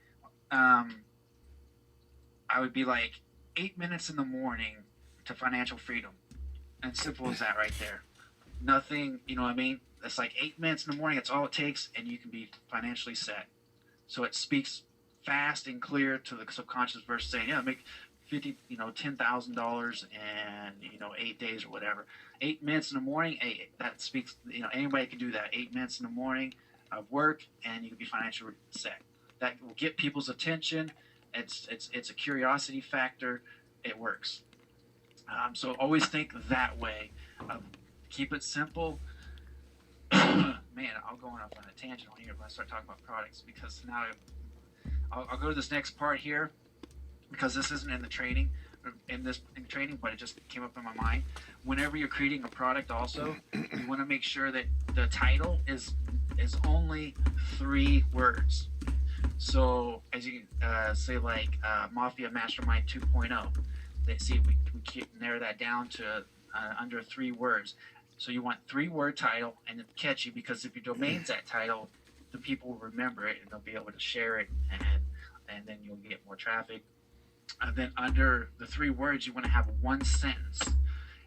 8 minutes in the morning to financial freedom, and simple as that right there. Nothing, you know what I mean? It's like 8 minutes in the morning. It's all it takes, and you can be financially set. So it speaks fast and clear to the subconscious versus saying, yeah, make $10,000 in 8 days or whatever. 8 minutes in the morning, that speaks. Anybody can do that. 8 minutes in the morning of work, and you can be financially set. That will get people's attention. It's a curiosity factor. It works. So always think that way. Keep it simple. Man, I'll go off on a tangent on here when I start talking about products because now I'll go to this next part here because this isn't in the training, but it just came up in my mind. Whenever you're creating a product, also you want to make sure that the title is only 3 words. So as you say, like Mafia Mastermind 2.0, we narrow that down to under 3 words. So you want 3-word title and it's catchy because if your domain's that title, the people will remember it and they'll be able to share it and then you'll get more traffic. And then under the 3 words, you want to have 1 sentence.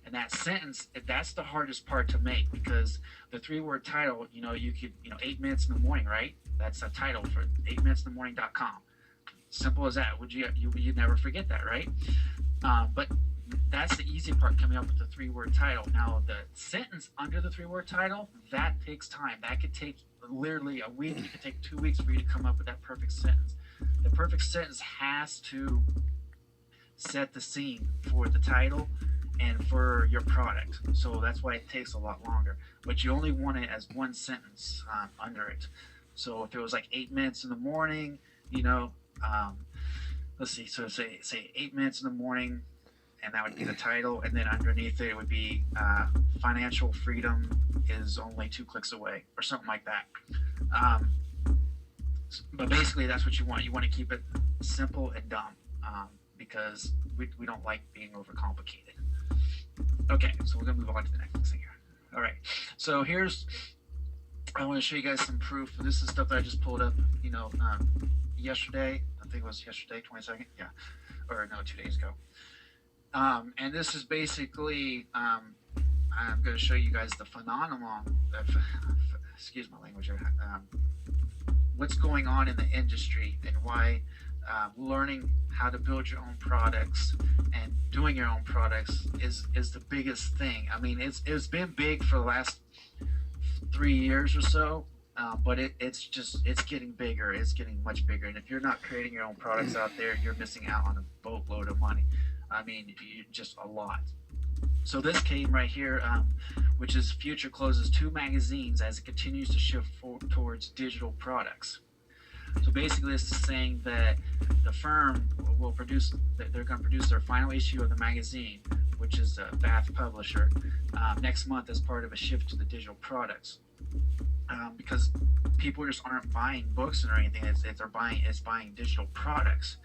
And that sentence, that's the hardest part to make because the 3-word title, you could, 8 minutes in the morning, right? That's a title for 8minutesinthemorning.com. Simple as that. You'd never forget that, right? But that's the easy part, coming up with the 3-word title. Now, the sentence under the 3-word title, that takes time. That could take literally a week. It could take 2 weeks for you to come up with that perfect sentence. The perfect sentence has to set the scene for the title and for your product. So that's why it takes a lot longer. But you only want it as 1 sentence under it. So if it was like 8 minutes in the morning, let's see. So say 8 minutes in the morning, and that would be the title. And then underneath it would be financial freedom is only 2 clicks away or something like that. But basically, that's what you want. You want to keep it simple and dumb because we don't like being overcomplicated. Okay, so we're going to move on to the next thing here. All right, so I want to show you guys some proof. This is stuff that I just pulled up, yesterday. I think it was yesterday, 22nd. Yeah, or no, 2 days ago. And this is basically, I'm going to show you guys the phenomenon of, excuse my language, what's going on in the industry and why learning how to build your own products and doing your own products is the biggest thing. I mean, it's been big for the last 3 years or so, but it's getting bigger. It's getting much bigger. And if you're not creating your own products out there, you're missing out on a boatload of money. I mean, just a lot. So this came right here, which is Future closes 2 magazines as it continues to shift towards digital products. So basically, this is saying that the firm will produce, that they're going to produce their final issue of the magazine, which is a Bath publisher, next month as part of a shift to the digital products. Because people just aren't buying books or anything; it's buying digital products.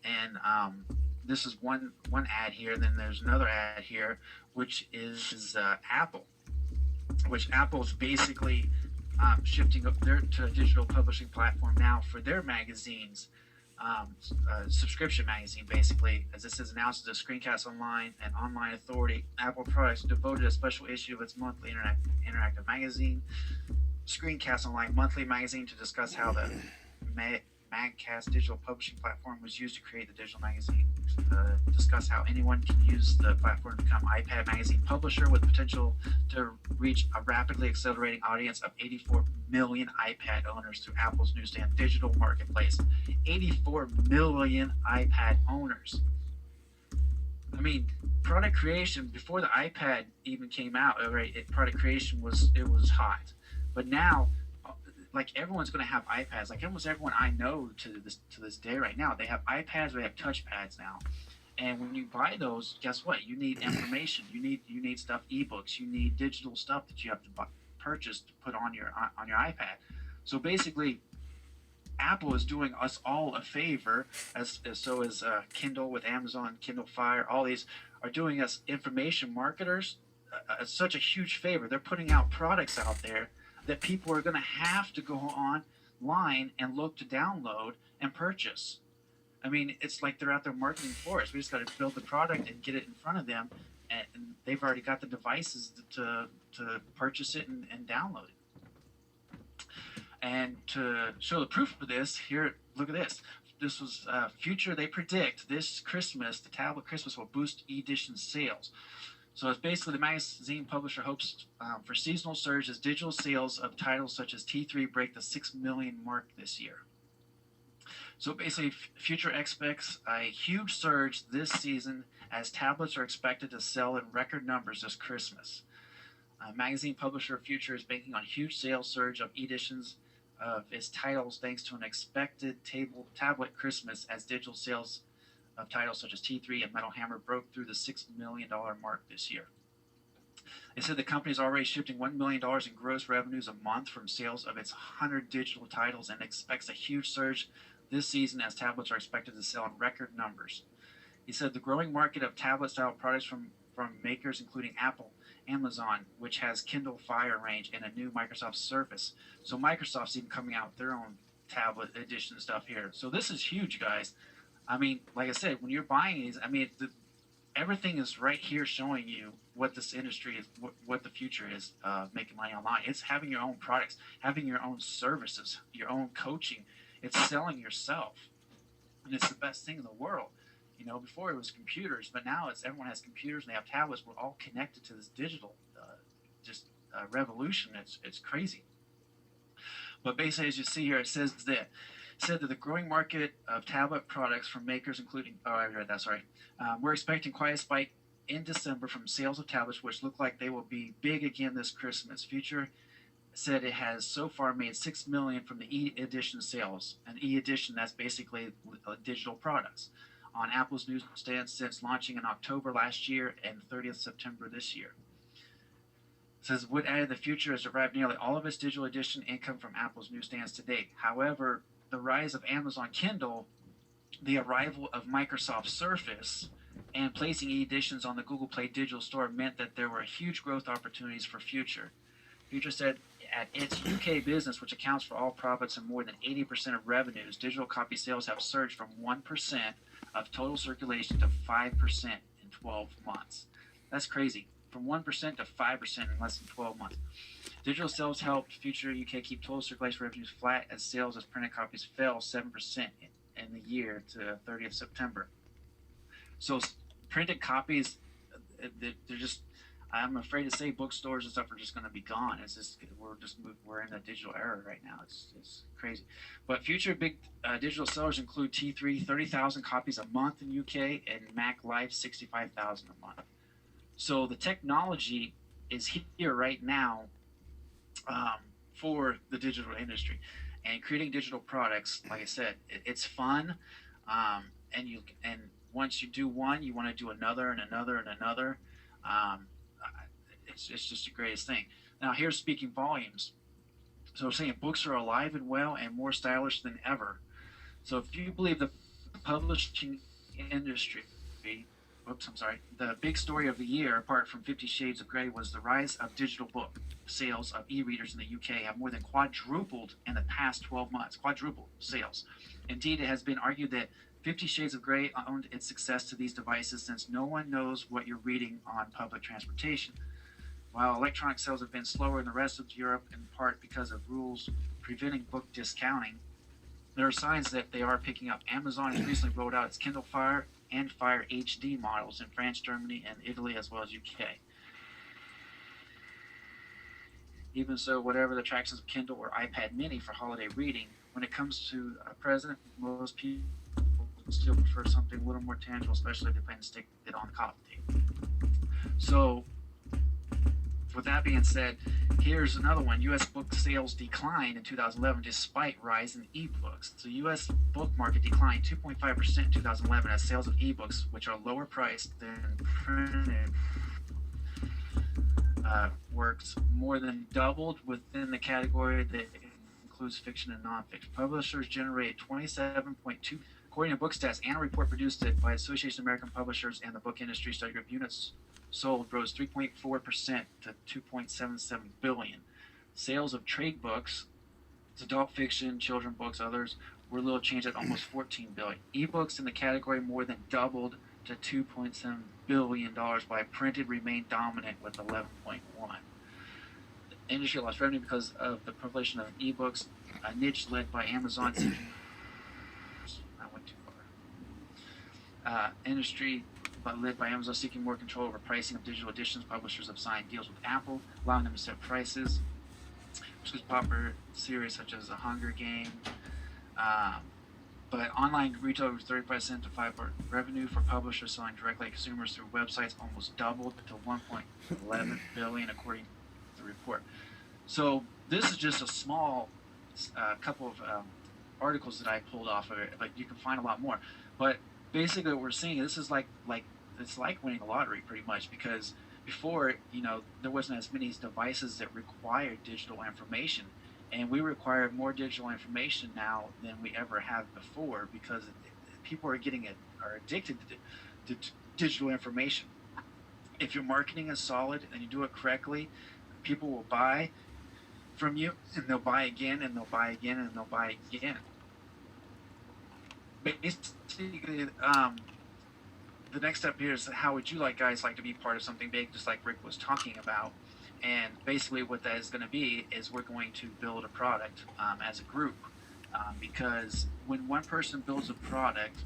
And this is one ad here. Then there's another ad here, which is Apple, which Apple's basically shifting up to a digital publishing platform now for their magazines, subscription magazine basically. As this is announced as a Screencast Online and Online Authority, Apple Products devoted a special issue of its monthly interactive magazine, Screencast Online monthly magazine, to discuss how the Magcast digital publishing platform was used to create the digital magazine. discuss how anyone can use the platform to become iPad magazine publisher with potential to reach a rapidly accelerating audience of 84 million iPad owners through Apple's newsstand digital marketplace. 84 million iPad owners. I mean, product creation before the iPad even came out, right? Product creation was hot, but now, like everyone's going to have iPads. Like almost everyone I know to this day right now, they have iPads. They have touchpads now, and when you buy those, guess what? You need information. You need stuff, ebooks. You need digital stuff that you have to purchase to put on your iPad. So basically, Apple is doing us all a favor, as so is Kindle with Amazon, Kindle Fire. All these are doing us information marketers such a huge favor. They're putting out products out there that people are going to have to go online and look to download and purchase. I mean, it's like they're out there marketing for us. We just got to build the product and get it in front of them, and they've already got the devices to purchase it and download it. And to show the proof of this, here, look at this. This was Future. They predict this Christmas, the tablet Christmas will boost e-edition sales. So it's basically the magazine publisher hopes for seasonal surge as digital sales of titles such as T3 break the 6 million mark this year. So basically, Future expects a huge surge this season as tablets are expected to sell in record numbers this Christmas. Magazine publisher Future is banking on huge sales surge of editions of its titles thanks to an expected tablet Christmas as digital sales of titles such as T3 and Metal Hammer broke through the $6 million mark this year. They said the company is already shifting $1 million in gross revenues a month from sales of its 100 digital titles and expects a huge surge this season as tablets are expected to sell in record numbers. He said the growing market of tablet-style products from makers including Apple, Amazon, which has Kindle Fire range, and a new Microsoft Surface. So Microsoft's even coming out with their own tablet edition stuff here. So this is huge, guys. I mean, like I said, when you're buying these, I mean, everything is right here showing you what this industry is, what the future is making money online. It's having your own products, having your own services, your own coaching. It's selling yourself. And it's the best thing in the world. You know, before it was computers, but now it's everyone has computers and they have tablets. We're all connected to this digital revolution. It's crazy. But basically, as you see here, it says that the growing market of tablet products from makers including I read that, sorry. We're expecting quite a spike in December from sales of tablets, which look like they will be big again this Christmas. Future said it has so far made $6 million from the e-edition sales. An e-edition, that's basically digital products on Apple's newsstand since launching in October last year and 30th September this year. It says Wood added the Future has derived nearly all of its digital edition income from Apple's newsstands to date. However, the rise of Amazon Kindle, the arrival of Microsoft Surface, and placing e-editions on the Google Play digital store meant that there were huge growth opportunities for Future. Future said at its UK business, which accounts for all profits and more than 80% of revenues, digital copy sales have surged from 1% of total circulation to 5% in 12 months. That's crazy. From 1% to 5% in less than 12 months. Digital sales helped Future UK keep total circulation revenues flat as sales as printed copies fell 7% in the year to 30th September. So printed copies, they're just, I'm afraid to say bookstores and stuff are just going to be gone. It's just we're in a digital era right now. It's crazy. But future big digital sellers include T3, 30,000 copies a month in UK, and Mac Life, 65,000 a month. So the technology is here right now for the digital industry, and creating digital products. Like I said, it's fun, and once you do one, you want to do another and another and another. It's just the greatest thing. Now here's speaking volumes. So we're saying books are alive and well and more stylish than ever. So if you believe the publishing industry, the big story of the year, apart from 50 Shades of Grey, was the rise of digital book sales of e-readers in the UK have more than quadrupled in the past 12 months. Quadrupled sales. Indeed, it has been argued that 50 Shades of Grey owed its success to these devices since no one knows what you're reading on public transportation. While electronic sales have been slower in the rest of Europe, in part because of rules preventing book discounting, there are signs that they are picking up. Amazon has recently rolled out its Kindle Fire and Fire HD models in France, Germany, and Italy, as well as UK. Even so, whatever the attractions of Kindle or iPad Mini for holiday reading, when it comes to a present, most people still prefer something a little more tangible, especially if they plan to stick it on the coffee table. So, with that being said, here's another one. U.S. book sales declined in 2011 despite rise in ebooks. So, U.S. book market declined 2.5% in 2011 as sales of ebooks, which are lower priced than printed works, more than doubled within the category that includes fiction and nonfiction. Publishers generated 27.2, according to Bookstats, and a report produced by the Association of American Publishers and the Book Industry Study Group. Units sold rose 3.4% to 2.77 billion. Sales of trade books, adult fiction, children books, others, were little changed at almost 14 billion. Ebooks in the category more than doubled to $2.7 billion, while printed remained dominant with 11.1. The industry lost revenue because of the proliferation of ebooks, a niche led by Amazon. I went too far. Industry led by Amazon seeking more control over pricing of digital editions. Publishers have signed deals with Apple, allowing them to set prices, which is popular series such as The Hunger Games. But online retail was 35% to 5% revenue for publishers selling directly to consumers through websites almost doubled to 1.11 billion, according to the report. So this is just a small couple of articles that I pulled off of it. Like, you can find a lot more. But basically, what we're seeing, this is like it's like winning the lottery, pretty much, because before, there wasn't as many devices that required digital information. And we require more digital information now than we ever have before, because people are addicted to digital information. If your marketing is solid and you do it correctly, people will buy from you, and they'll buy again, and they'll buy again, and they'll buy again. Basically, the next step here is, how would you guys like to be part of something big, just like Rick was talking about? And basically what that is going to be is we're going to build a product as a group, because when one person builds a product,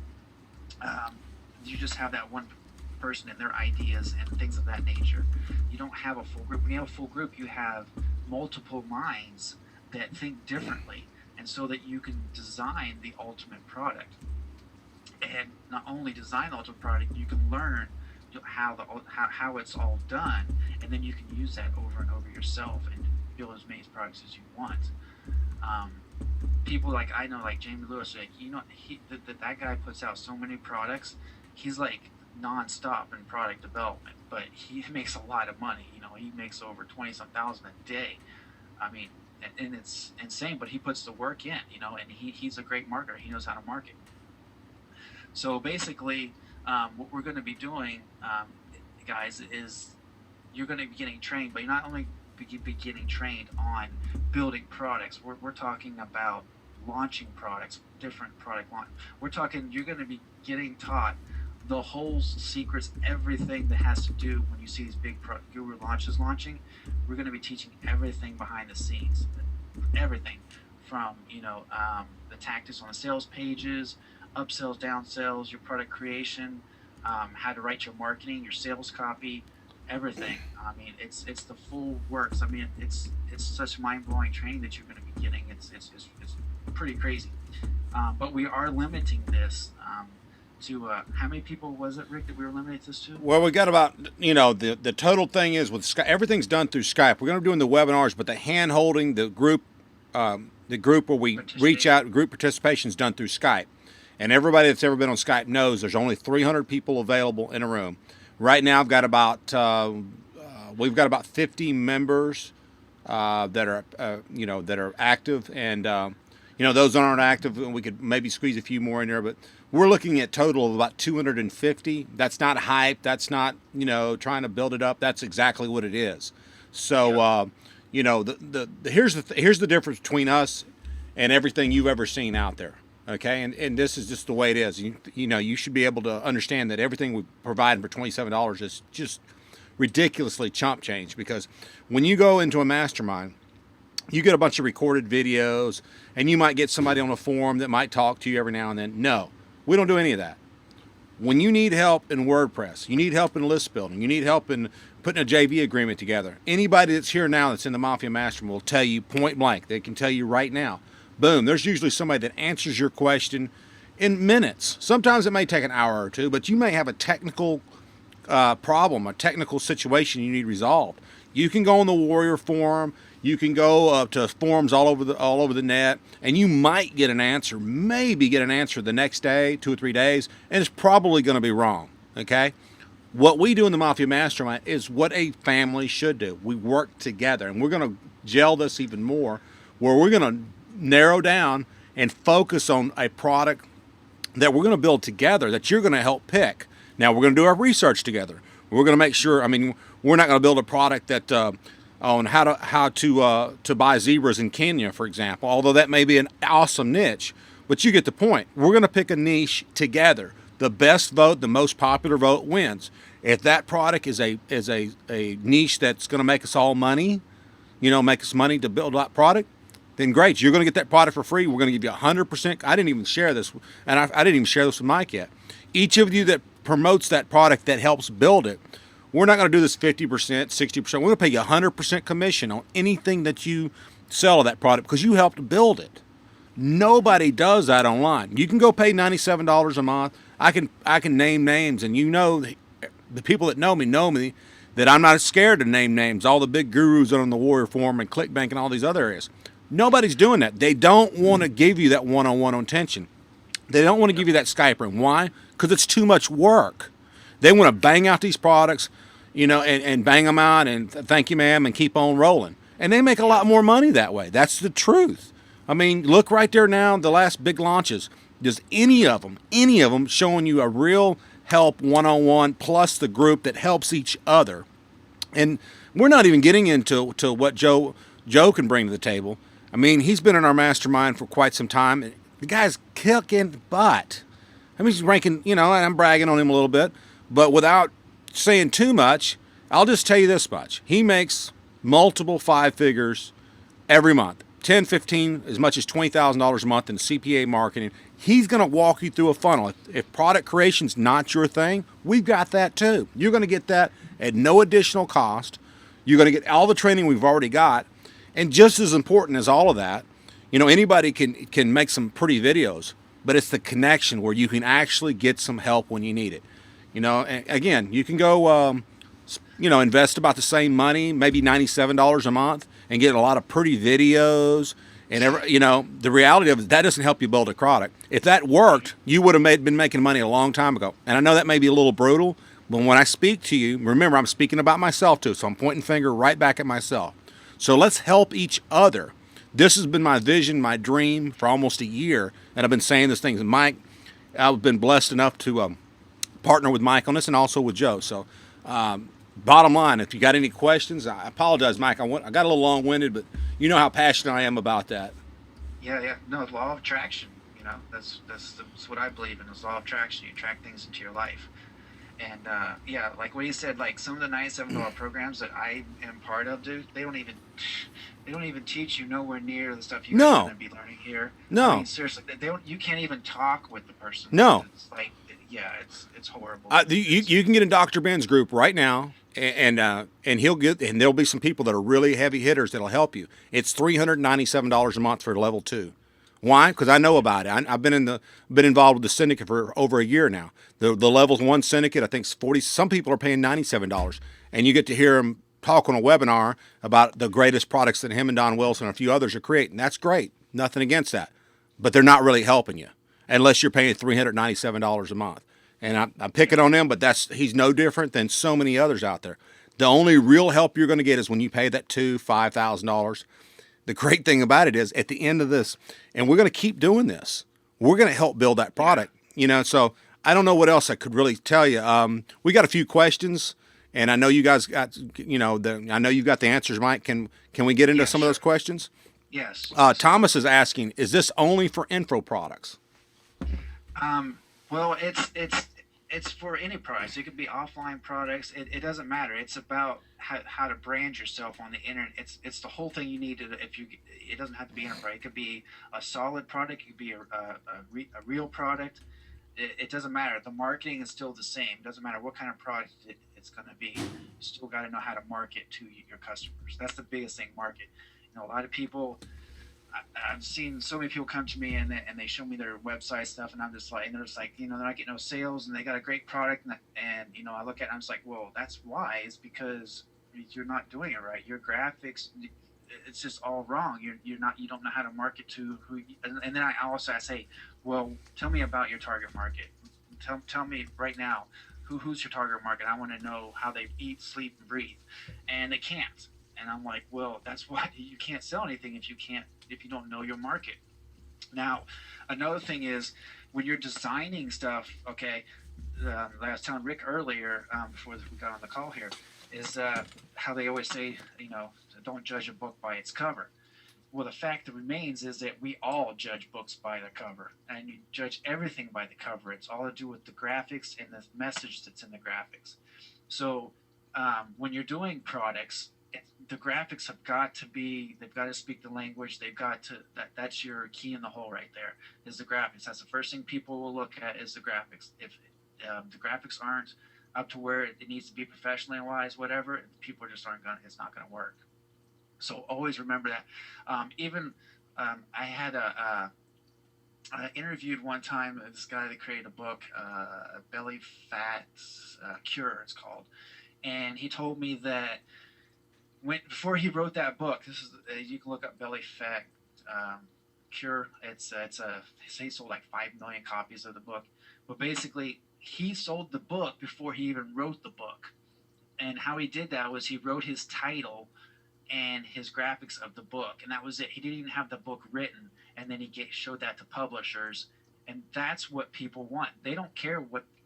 you just have that one person and their ideas and things of that nature. You don't have a full group. When you have a full group, you have multiple minds that think differently, and so that you can design the ultimate product. And not only design the ultimate product, you can learn how it's all done, and then you can use that over and over yourself and build as many products as you want. People like Jamie Lewis, that guy puts out so many products. He's like non-stop in product development, but he makes a lot of money. He makes over 20-some thousand a day. I mean, and it's insane, but he puts the work in, and he's a great marketer. He knows how to market. So basically, what we're going to be doing, guys, is you're going to be getting trained, but you're not only be getting trained on building products. We're talking about launching products, different product launch. We're talking, you're going to be getting taught the whole secrets, everything that has to do when you see these big guru launches launching. We're going to be teaching everything behind the scenes, everything from the tactics on the sales pages, upsells, downsells, your product creation, how to write your marketing, your sales copy, everything. I mean, it's the full works. I mean, it's such mind-blowing training that you're going to be getting. It's pretty crazy. But we are limiting this to how many people was it, Rick, that we were limiting this to? Well, we got about, the total thing is with Skype, everything's done through Skype. We're going to be doing the webinars, but the hand holding, the group where we reach out, group participation is done through Skype. And everybody that's ever been on Skype knows there's only 300 people available in a room. Right now, we've got about 50 members that are active, and those that aren't active, we could maybe squeeze a few more in there. But we're looking at total of about 250. That's not hype. That's not trying to build it up. That's exactly what it is. So here's the difference between us and everything you've ever seen out there. Okay, and this is just the way it is. You should be able to understand that everything we provide for $27 is just ridiculously chump change, because when you go into a mastermind, you get a bunch of recorded videos, and you might get somebody on a forum that might talk to you every now and then. No, we don't do any of that. When you need help in WordPress, you need help in list building, you need help in putting a JV agreement together, anybody that's here now that's in the Mafia Mastermind will tell you point blank. They can tell you right now. Boom, there's usually somebody that answers your question in minutes. Sometimes it may take an hour or two, but you may have a technical problem, a technical situation you need resolved. You can go on the Warrior forum. You can go to forums all over the net, and you might get an answer. Maybe get an answer the next day, 2 or 3 days, and it's probably going to be wrong. Okay. What we do in the Mafia Mastermind is what a family should do. We work together, and we're going to gel this even more, where we're going to narrow down and focus on a product that we're going to build together that you're going to help pick. Now, we're going to do our research together. We're going to make sure. I mean, we're not going to build a product that on how to buy zebras in Kenya, for example. Although that may be an awesome niche, but you get the point. We're going to pick a niche together. The best vote, the most popular vote wins. If that product is a niche that's going to make us all money, make us money to build that product, then great. You're going to get that product for free. We're going to give you 100%. I didn't even share this, and I didn't even share this with Mike yet. Each of you that promotes that product that helps build it, we're not going to do this 50%, 60%. We're going to pay you 100% commission on anything that you sell of that product because you helped build it. Nobody does that online. You can go pay $97 a month. I can name names, and the people that know me that I'm not scared to name names. All the big gurus on the Warrior Forum and ClickBank and all these other areas. Nobody's doing that. They don't want to give you that one-on-one attention. They don't want to give you that Skype room. Why? Because it's too much work. They want to bang out these products, and bang them out and thank you, ma'am, and keep on rolling. And they make a lot more money that way. That's the truth. I mean, look right there now, the last big launches. Does any of them showing you a real help one-on-one plus the group that helps each other? And we're not even getting into what Joe can bring to the table. I mean, he's been in our mastermind for quite some time. The guy's kicking butt. I mean, he's ranking, and I'm bragging on him a little bit, but without saying too much, I'll just tell you this much. He makes multiple 5 figures every month. 10, 15, as much as $20,000 a month in CPA marketing. He's going to walk you through a funnel. If product creation's not your thing, we've got that too. You're going to get that at no additional cost. You're going to get all the training we've already got. And just as important as all of that, anybody can make some pretty videos, but it's the connection where you can actually get some help when you need it. Again, you can go, invest about the same money, maybe $97 a month, and get a lot of pretty videos. And the reality of it, that doesn't help you build a product. If that worked, you would have been making money a long time ago. And I know that may be a little brutal, but when I speak to you, remember I'm speaking about myself too, so I'm pointing finger right back at myself. So let's help each other. This has been my vision, my dream for almost a year, and I've been saying this thing. And Mike, I've been blessed enough to partner with Mike on this and also with Joe. So bottom line, if you got any questions, I apologize, Mike. I got a little long-winded, but you know how passionate I am about that. Yeah. No, the law of attraction. That's what I believe in. Is law of attraction. You attract things into your life. And like what you said, like some of the $97 programs that I am part of, dude, they don't even teach you nowhere near the stuff you're going to be learning here. No. I mean, seriously, you can't even talk with the person. No. It's like, it's horrible. You can get in Dr. Ben's group right now, and there'll be some people that are really heavy hitters that'll help you. It's $397 a month for level 2. Why? Because I know about it. I've been involved with the syndicate for over a year now. The level 1 syndicate, I think, is 40. Some people are paying $97, and you get to hear them talk on a webinar about the greatest products that him and Don Wilson and a few others are creating. That's great. Nothing against that, but they're not really helping you unless you're paying $397 a month. And I'm picking on him, but he's no different than so many others out there. The only real help you're going to get is when you pay that $5,000. The great thing about it is at the end of this, and we're going to keep doing this, we're going to help build that product. So I don't know what else I could really tell you. We got a few questions, and I know you guys got, I know you've got the answers, Mike. Can we get into some of those questions? Yes. Thomas is asking, is this only for info products? Well, it's for any products. It could be offline products. It doesn't matter. It's about how to brand yourself on the internet. It's the whole thing you need to. It doesn't have to be enterprise. It could be a solid product. It could be a real product. it doesn't matter. The marketing is still the same. It doesn't matter what kind of product it's going to be. You still got to know how to market to your customers. That's the biggest thing. Market. You know, a lot of people. I've seen so many people come to me and they show me their website stuff, and I'm just like, and they're just like, you know, they're not getting no sales, and they got a great product, and you know, I look at it, I'm just like, well, that's why. It's because you're not doing it right. Your graphics, it's just all wrong. You're not, you don't know how to market to who. And then I say, well, tell me about your target market. Tell me right now, who's your target market? I want to know how they eat, sleep, and breathe, and they can't. And I'm like, well, that's why you can't sell anything if you don't know your market. Now, another thing is when you're designing stuff. Okay, like I was telling Rick earlier before we got on the call here, is how they always say, you know, don't judge a book by its cover. Well, the fact that remains is that we all judge books by the cover, and you judge everything by the cover. It's all to do with the graphics and the message that's in the graphics. So when you're doing products, the graphics have got to be, they've got to speak the language. They've got to, that's your key in the hole right there, is the graphics. That's the first thing people will look at, is the graphics. If the graphics aren't up to where it needs to be professionally wise, whatever, people just aren't going to, it's not going to work. So always remember that. Even I had I interviewed one time this guy that created a book, Belly Fat Cure, it's called. And he told me that before he wrote that book, this is you can look up Belly Fat Cure. He sold like 5 million copies of the book, but basically he sold the book before he even wrote the book. And how he did that was he wrote his title and his graphics of the book, and that was it. He didn't even have the book written, and then showed that to publishers, and that's what people want. They don't care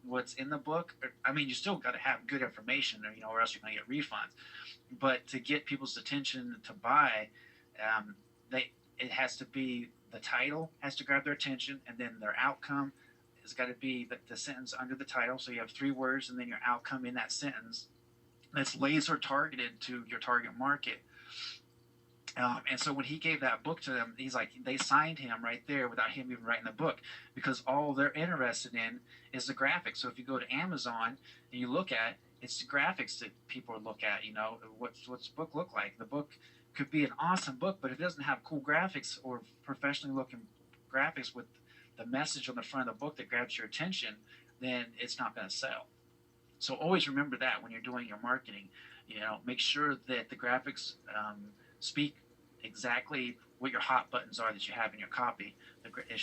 what's in the book. I mean, you still got to have good information, or or else you're going to get refunds. But to get people's attention to buy, it has to be, the title has to grab their attention, and then their outcome has got to be the sentence under the title. So you have 3 words, and then your outcome in that sentence that's laser targeted to your target market. And so when he gave that book to them, he's like, they signed him right there without him even writing the book, because all they're interested in is the graphics. So if you go to Amazon and you look at, it's the graphics that people look at. You know, what's the book look like? The book could be an awesome book, but if it doesn't have cool graphics or professionally looking graphics with the message on the front of the book that grabs your attention, then it's not going to sell. So always remember that when you're doing your marketing. You know, make sure that the graphics speak exactly what your hot buttons are that you have in your copy.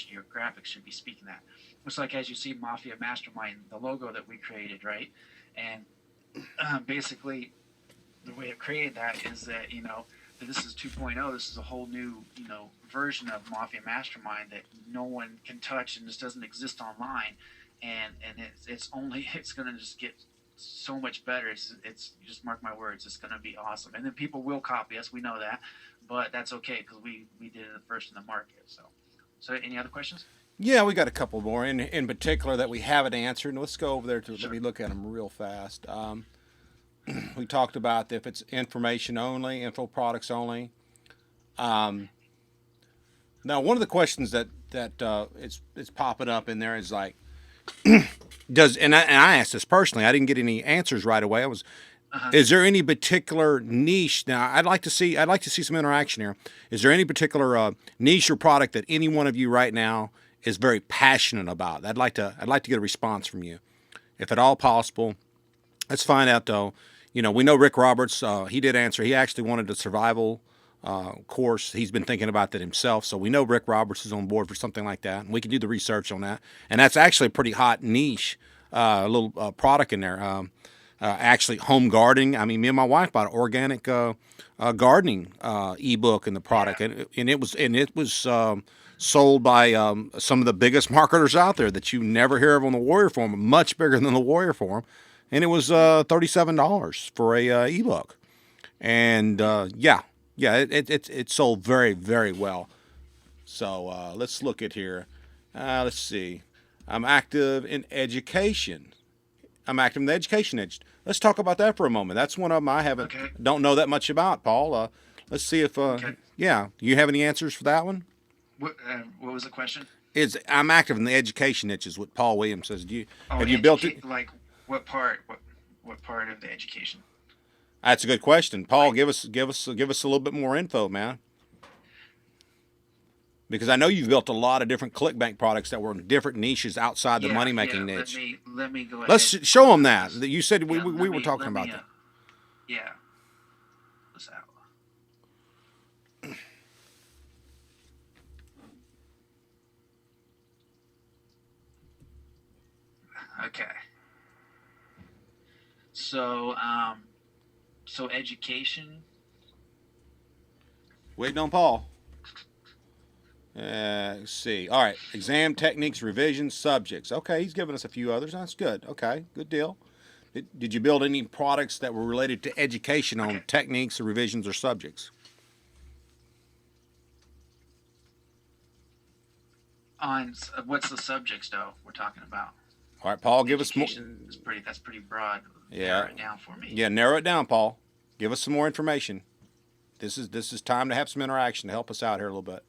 Your graphics should be speaking that. It's like, as you see, Mafia Mastermind, the logo that we created, right? And basically, the way it created that is that, you know, that this is 2.0. This is a whole new, you know, version of Mafia Mastermind that no one can touch and just doesn't exist online. And it's going to just get so much better. It's just mark my words, it's going to be awesome. And then people will copy us, we know that, but that's okay, because we did it first in the market. So any other questions? Yeah, we got a couple more in particular that we haven't answered. And let's go over there to Sure. let me look at them real fast. We talked about if it's information only, info products only. Um, Now, one of the questions that it's popping up in there is like, and I asked this personally. I didn't get any answers right away. Uh-huh. Is there any particular niche? Now, I'd like to see some interaction here. Is there any particular niche or product that any one of you right now is very passionate about? I'd like to get a response from you, if at all possible. Let's find out though. You know, we know Rick Roberts. He did answer. He actually wanted a survival course. He's been thinking about that himself. So we know Rick Roberts is on board for something like that, and we can do the research on that. And that's actually a pretty hot niche, little product in there. Actually, home gardening. I mean, me and my wife bought an organic gardening ebook in the product, Yeah. and it was sold by some of the biggest marketers out there that you never hear of on the Warrior Forum, much bigger than the Warrior Forum, and it was $37 for a ebook, and it sold very, very well. So let's look at here. Let's see. I'm active in education. I'm active in the education edge. Let's talk about that for a moment. That's one of them I Okay. don't know that much about, Paul. Let's see if Okay. yeah, do you have any answers for that one? What was the question? I'm active in the education niche, is what Paul Williams says. Oh, Have you built it? educate like what part? What part of the education? That's a good question, Paul. Like, Give us a little bit more info, man. Because I know you've built a lot of different ClickBank products that were in different niches outside the yeah, money yeah. making Let niche. me let me go Let's ahead show them pull that. this. You said we, Yeah, we, we were talking about that. yeah, this out. Okay. So so education. Waiting on Paul. Let's see. All right. Exam techniques, revisions, subjects. Okay, he's giving us a few others. That's good. Okay, good deal. Did you build any products that were related to education Okay. on techniques or revisions or subjects? On what's the subjects though we're talking about? All right, Paul, give us more. Education is pretty. That's pretty broad. Yeah. Narrow it down for me. Yeah, narrow it down, Paul. Give us some more information. This is time to have some interaction to help us out here a little bit.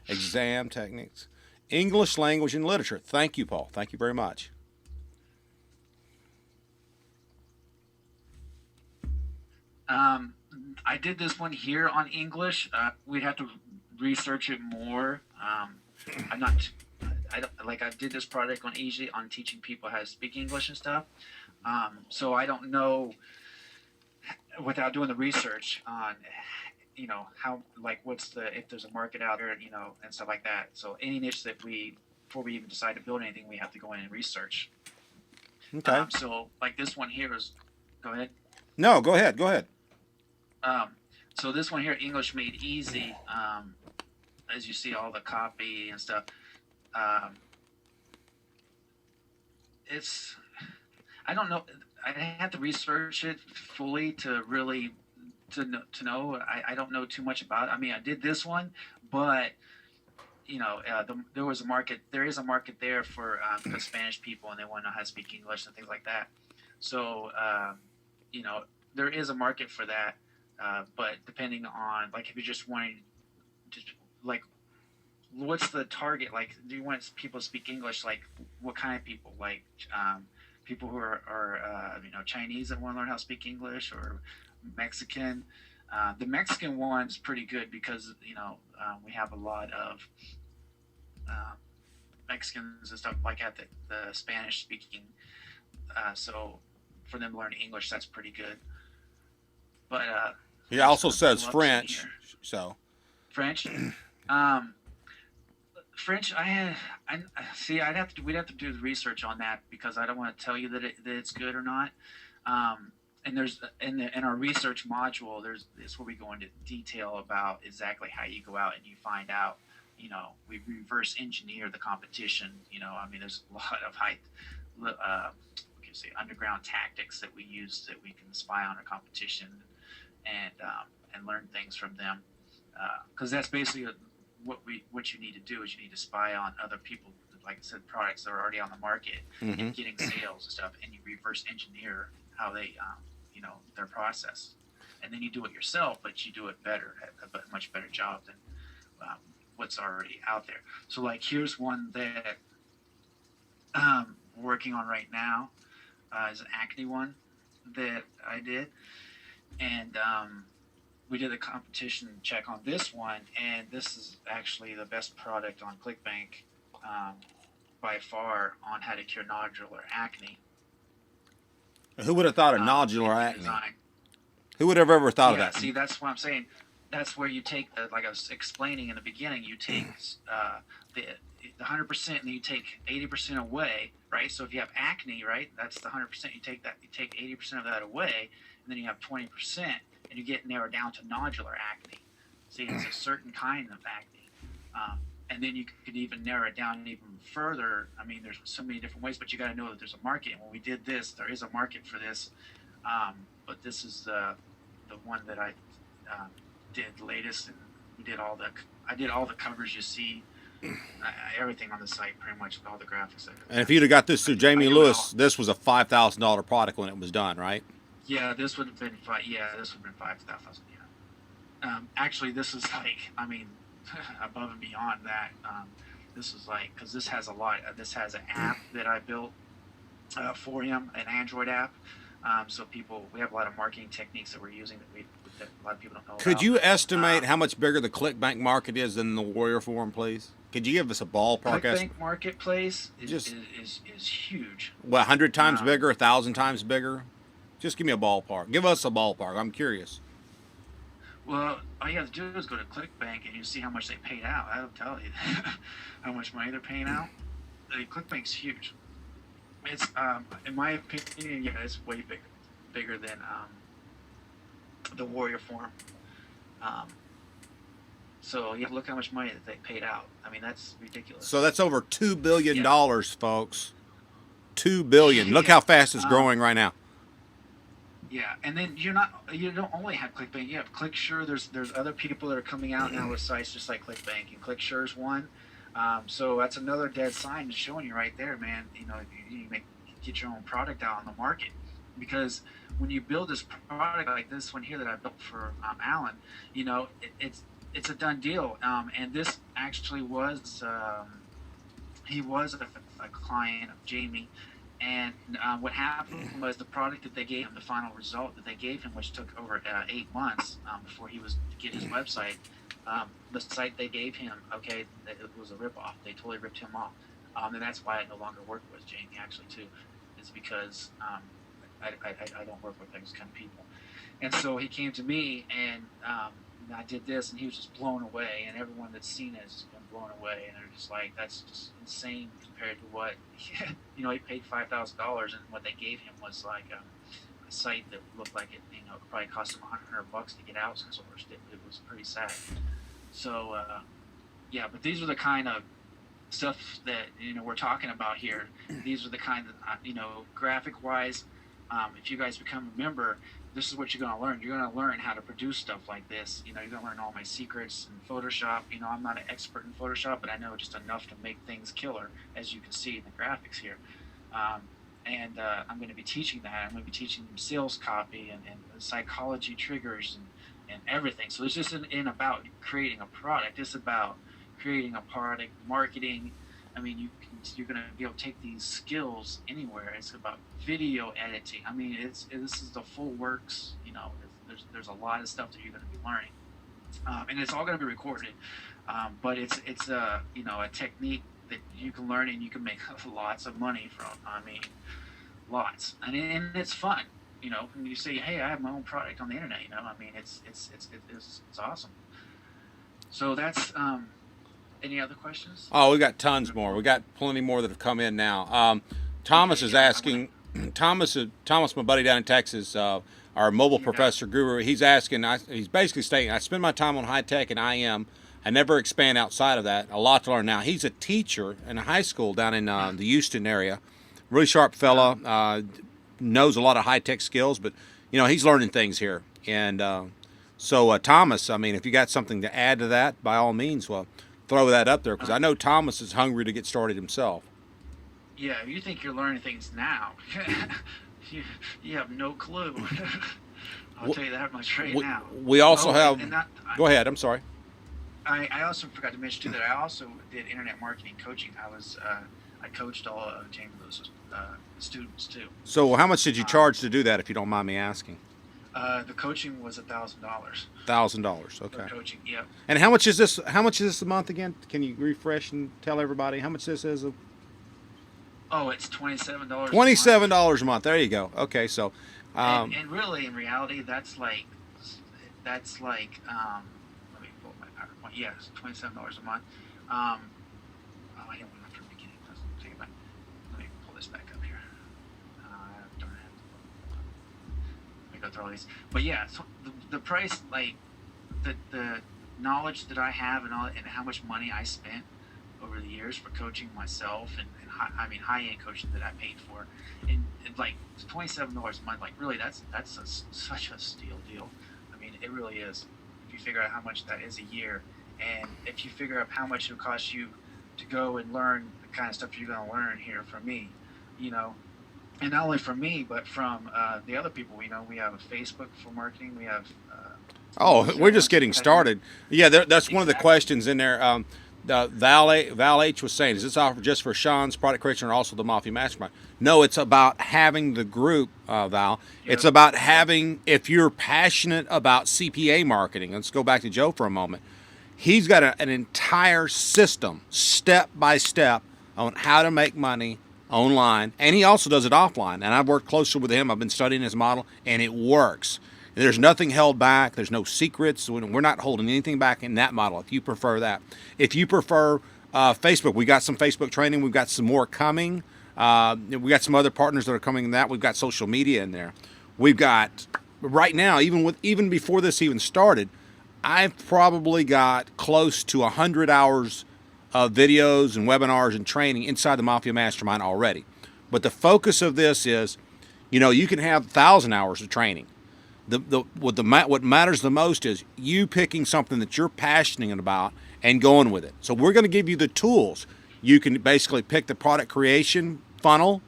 Exam techniques, English language and literature. Thank you, Paul. Thank you very much. Um, I did this one here on English. We'd have to research it more. I'm not. I don't like. I did this project on easy on teaching people how to speak English and stuff. So I don't know without doing the research on, how like what's the if there's a market out there, and stuff like that. So any niche that we before we even decide to build anything, we have to go in and research. Okay. So like this one here is. Go ahead. No, go ahead. Go ahead. So this one here, English Made Easy, as you see all the copy and stuff, um, it's, I don't know, I have to research it fully to really, to know, I don't know too much about it. I mean, I did this one, but, there is a market there for the Spanish people and they want to know how to speak English and things like that. So, there is a market for that. But depending on like if you're just wanting to like what's the target, like do you want people to speak English, like what kind of people, like people who are Chinese that want to learn how to speak English, or Mexican. The Mexican one's pretty good because we have a lot of Mexicans and stuff like at the Spanish speaking, so for them to learn English, that's pretty good. But He I'm just also gonna pull says up some French. here. So French. Um, French. I see. We'd have to do the research on that because I don't want to tell you that it's good or not. And there's in our research module, it's where we go into detail about exactly how you go out and you find out. We reverse engineer the competition. I mean, there's a lot of underground tactics that we use that we can spy on our competition and learn things from them, because that's basically what you need to do is you need to spy on other people, like I said, products that are already on the market and getting sales and stuff, and you reverse engineer how they their process, and then you do it yourself, but you do it better, a much better job than what's already out there. So like here's one that we're working on right now, is an acne one that I did, and we did a competition check on this one, and this is actually the best product on ClickBank by far on how to cure nodular acne. who would have thought of nodular in acne? design. Who would have ever thought of Yeah, that? see, that's what I'm saying. That's where you take, like I was explaining in the beginning, you take the 100% and then you take 80% away, right? So if you have acne, right, that's the 100%. You take 80% of that away, and then you have 20%, and you get narrowed down to nodular acne. See, it's a certain kind of acne. And then you could even narrow it down even further. I mean, there's so many different ways, but you got to know that there's a market. And when we did this, there is a market for this. But this is the one that I did latest, and I did all the covers you see, everything on the site, pretty much all the graphics. And if you'd have got this through Jamie I do it Lewis, all. this was a $5,000 product when it was done, right? Yeah, this would have been five. Yeah, this would have been 5,000. Yeah. Actually, this is like, I mean, above and beyond that. This is like, because this has a lot. This has an app that I built for him, an Android app. So people, we have a lot of marketing techniques that we're using that a lot of people don't know Could about. you estimate Um, how much bigger the ClickBank market is than the Warrior Forum, please? Could you give us a ballpark ClickBank estimate? Marketplace Just is huge. what, 100 times Um, bigger, 1,000 times bigger? Just give me a ballpark. Give us a ballpark. I'm curious. well, all you have to do is go to ClickBank and you see how much they paid out. That'll tell you how much money they're paying out. ClickBank's huge. It's in my opinion, yeah, it's way bigger than the Warrior Forum. Um, so yeah, look how much money that they paid out. I mean, that's So ridiculous. that's over $2 billion, Yeah, folks. 2 billion. Look yeah. how fast it's Um, growing right now. Yeah, and then you don't only have ClickBank. You have ClickSure. There's other people that are coming out now with sites just like ClickBank, and ClickSure's one. So that's another dead sign just showing you right there, man. You get your own product out on the market, because when you build this product like this one here that I built for Alan, it's a done deal. And this actually was he was a client of Jamie, and what happened was the product that they gave him, the final result that they gave him, which took over 8 months before he was to get his website. The site they gave him, okay, it was a ripoff. They totally ripped him off, and that's why I no longer work with Jamie actually too. Is because I don't work with those kind of people. And so he came to me, and I did this, and he was just blown away. And everyone that's seen it has been blown away, and they're just like, "That's just insane compared to what he paid $5,000, and what they gave him was like a site that looked like it probably cost him $100 to get outsourced. It was pretty sad. So yeah, but these are the kind of stuff that we're talking about here. These are the kind of graphic wise. If you guys become a member, this is what you're going to learn. You're going to learn how to produce stuff like this. You're going to learn all my secrets in Photoshop. I'm not an expert in Photoshop, but I know just enough to make things killer, as you can see in the graphics here. And I'm going to be teaching that. I'm going to be teaching them sales copy and psychology triggers and everything. So it's just in about creating a product. It's about creating a product, marketing. I mean, you're going to be able to take these skills anywhere. It's about video editing. I mean, this is the full works. There's a lot of stuff that you're going to be learning, and it's all going to be recorded. But it's a technique that you can learn and you can make lots of money from. I mean, lots, and it's fun. When you say, "Hey, I have my own product on the internet," I mean, it's awesome. So that's any other questions? Oh, we got tons more. We got plenty more that have come in now. Thomas Okay, is yeah, I'm gonna. asking. Thomas, my buddy down in Texas, our mobile Yeah. professor guru. He's asking. He's basically stating, I spend my time on high tech and IM. I never expand outside of that. A lot to learn now. He's a teacher in a high school down in the Houston area. Really sharp Uh, fella. Knows a lot of high tech skills, but he's learning things here. And so Thomas, I mean, if you got something to add to that, by all means, well, throw that up there because uh, I know Thomas is hungry to get started himself. yeah, you think you're learning things now. you, you have no clue. I'll tell you that much right We, now. we also Oh, have. and that Go ahead. I'm sorry. I also forgot to mention too that I also did internet marketing coaching. I coached all of James Lewis's students too. So how much did you Um, charge to do that, if you don't mind me asking? the coaching was $1,000 $1,000. for Okay. coaching. Yep. And how much is this? How much is this a month again? Can you refresh and tell everybody how much this is? Oh, it's $27 a month. $27 a month. There you go. Okay. So, And um, and really, in reality, that's like let me pull up my PowerPoint. Yes, $27 a month. Oh, I didn't want to from the beginning. Let's take it back. Let me pull this back up here. Darn it. Let me go through all these. But yeah, so the price, like the knowledge that I have and how much money I spent over the years for coaching myself and I mean high end coaching that I paid for, and like $27 a month, like really such a steal deal. I mean, it really is. If you figure out how much that is a year, and if you figure out how much it will cost you to go and learn the kind of stuff you're going to learn here from me, you know, and not only from me, but from the other people. We have a Facebook for marketing. We have oh, we're just CRM. getting started. Yeah, that's one of the Exactly. questions in there. Val H was saying, is this offer just for Sean's product creation or also the Mafia Mastermind? No, it's about having the group, Val. It's Yep. about Yep. having, if you're passionate about CPA marketing, let's go back to Joe for a moment. He's got an entire system, step by step, on how to make money online. And he also does it offline. And I've worked closely with him. I've been studying his model, and it works. There's nothing held back. There's no secrets. We're not holding anything back in that model if you prefer that. If you prefer Facebook, we got some Facebook training. We've got some more coming. We got some other partners that are coming in that. We've got social media in there. We've got right now, even before this even started, I've probably got close to 100 hours of videos and webinars and training inside the Mafia Mastermind already. But the focus of this is, you can have 1,000 hours of training. What matters the most is you picking something that you're passionate about and going with it. So we're going to give you the tools. You can basically pick the product creation funnel,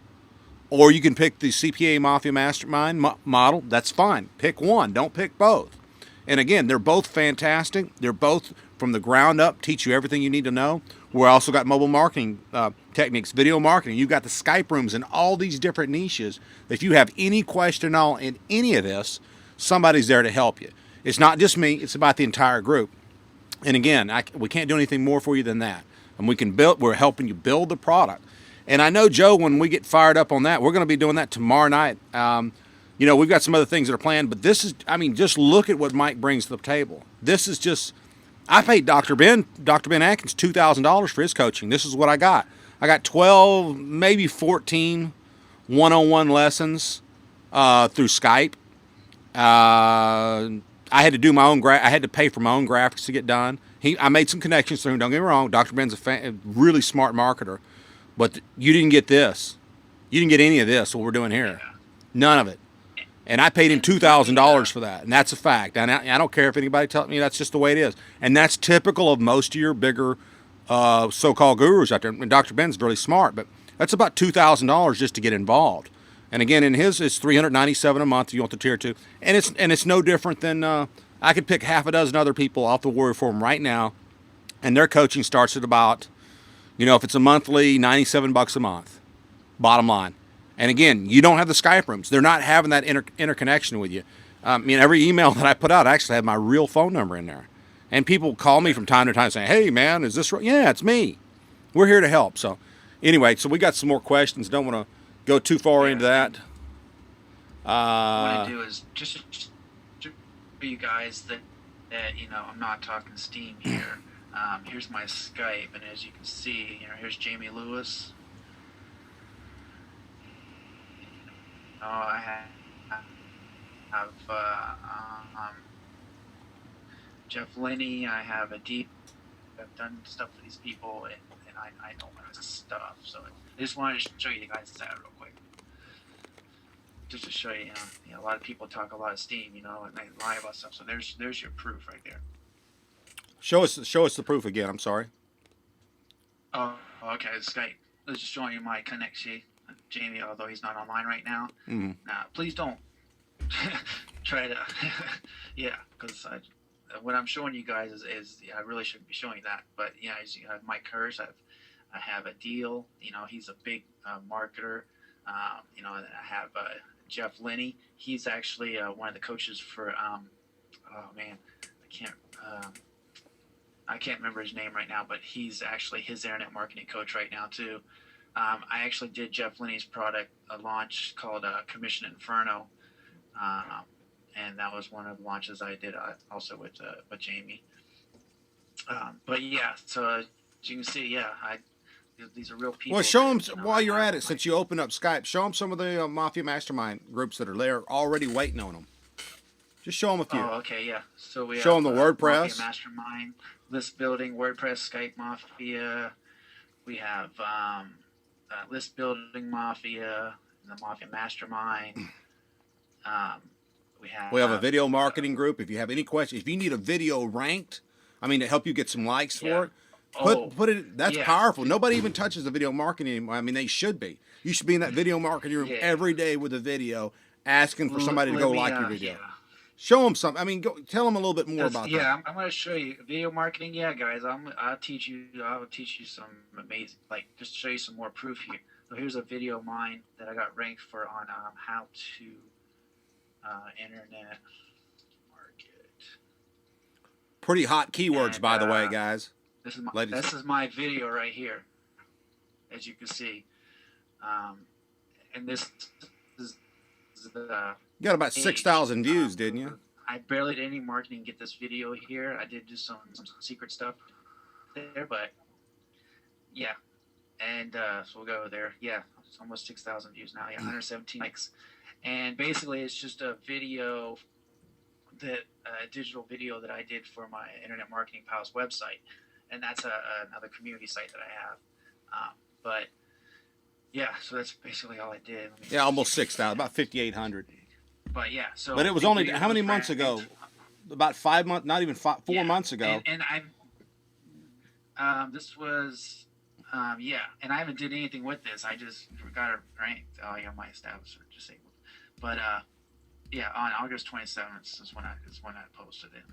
or you can pick the CPA Mafia Mastermind model. That's fine. Pick one. Don't pick both. And again, they're both fantastic. They're both from the ground up, teach you everything you need to know. We're also got mobile marketing techniques, video marketing. You've got the Skype rooms and all these different niches. If you have any question on in any of this, somebody's there to help you. It's not just me. It's about the entire group. And again, we can't do anything more for you than that. And we're helping you build the product. And I know, Joe, when we get fired up on that, we're going to be doing that tomorrow night. We've got some other things that are planned, but this is, just look at what Mike brings to the table. This is just, I paid Dr. Ben Atkins $2,000 for his coaching. This is what I got. I got 12, maybe 14 one-on-one lessons through Skype. I had to do my own I had to pay for my own graphics to get done. I made some connections through him. Don't get me wrong. Dr. Ben's a really smart marketer, but you didn't get this. You didn't get any of this. What we're doing here, Yeah. none of it. And I paid him $2,000 for that, and that's a fact. And I don't care if anybody tells me that's just the way it is. And that's typical of most of your bigger so-called gurus out there. And Dr. Ben's really smart, but that's about $2,000 just to get involved. And again, in his, it's $397 a month if you want the tier 2. And it's no different than I could pick half a dozen other people off the Warrior Forum right now, and their coaching starts at about, if it's a monthly, $97 a month, bottom line. And again, you don't have the Skype rooms. They're not having that interconnection with you. Every email that I put out, I actually have my real phone number in there. And people call me from time to time saying, hey, man, is this right? Yeah, it's me. We're here to help. So anyway, we got some more questions. Don't want to go too far into that. What I do is just for you guys that I'm not talking Steam here. Here's my Skype, and as you can see, here's Jamie Lewis. I have Jeff Linney. I have I've done stuff for these people, and I know my stuff. So I just wanted to show you guys that real quick, just to show you. A lot of people talk a lot of steam, and they lie about stuff. So there's your proof right there. Show us the proof again. I'm sorry. Oh, okay. Skype. I was just showing you my connection. Jamie, although he's not online right now. Mm-hmm. Please don't try to, because what I'm showing you guys is I really shouldn't be showing that. But as you have Mike Hirsch, I have a deal. He's a big marketer. And I have Jeff Linney. He's actually one of the coaches for. Oh man, I can't remember his name right now, but he's actually his internet marketing coach right now too. I actually did Jeff Linney's product launch called Commission Inferno, and that was one of the launches I did also with Jamie. But yeah, so as you can see, these are real people. Well, show them while you're at it. Since you opened up Skype, show them some of the Mafia Mastermind groups that are there already waiting on them. Just show them a few. Oh, okay, yeah. So we show have them the WordPress, Mafia Mastermind, list building, WordPress, Skype Mafia. We have list building Mafia, the Mafia Mastermind. We have a video marketing group. If you have any questions, if you need a video ranked, to help you get some likes for it, put it. That's powerful. Nobody even touches the video marketing anymore. They should be. You should be in that video marketing room every day with a video, asking for somebody to go like your video. Show them something. I mean, tell them a little bit more That's, about that. yeah, I'm going to show you video marketing. Yeah, guys, I'll teach you some amazing, like, just show you some more proof here. So here's a video of mine that I got ranked for on how to internet market. Pretty hot keywords, And by the way, guys. Ladies. this is my video right here, as you can see. And this is the You got about 6,000 views, didn't you? I barely did any marketing to get this video here. I did do some secret stuff there, but yeah. And so we'll go there. Yeah, it's almost 6,000 views now. Yeah, 117 likes. And basically, it's just a video digital video that I did for my Internet Marketing Pals website, and that's another community site that I have. But yeah, so that's basically all I did. Yeah, almost 6,000, about 5,800. But yeah, so. But it was only how many months ago? About 5 months, not even 4 months ago. And this was, yeah, and I haven't did anything with this. I just got it ranked. Oh yeah, my status are disabled. But yeah, on August 27th is when I posted it.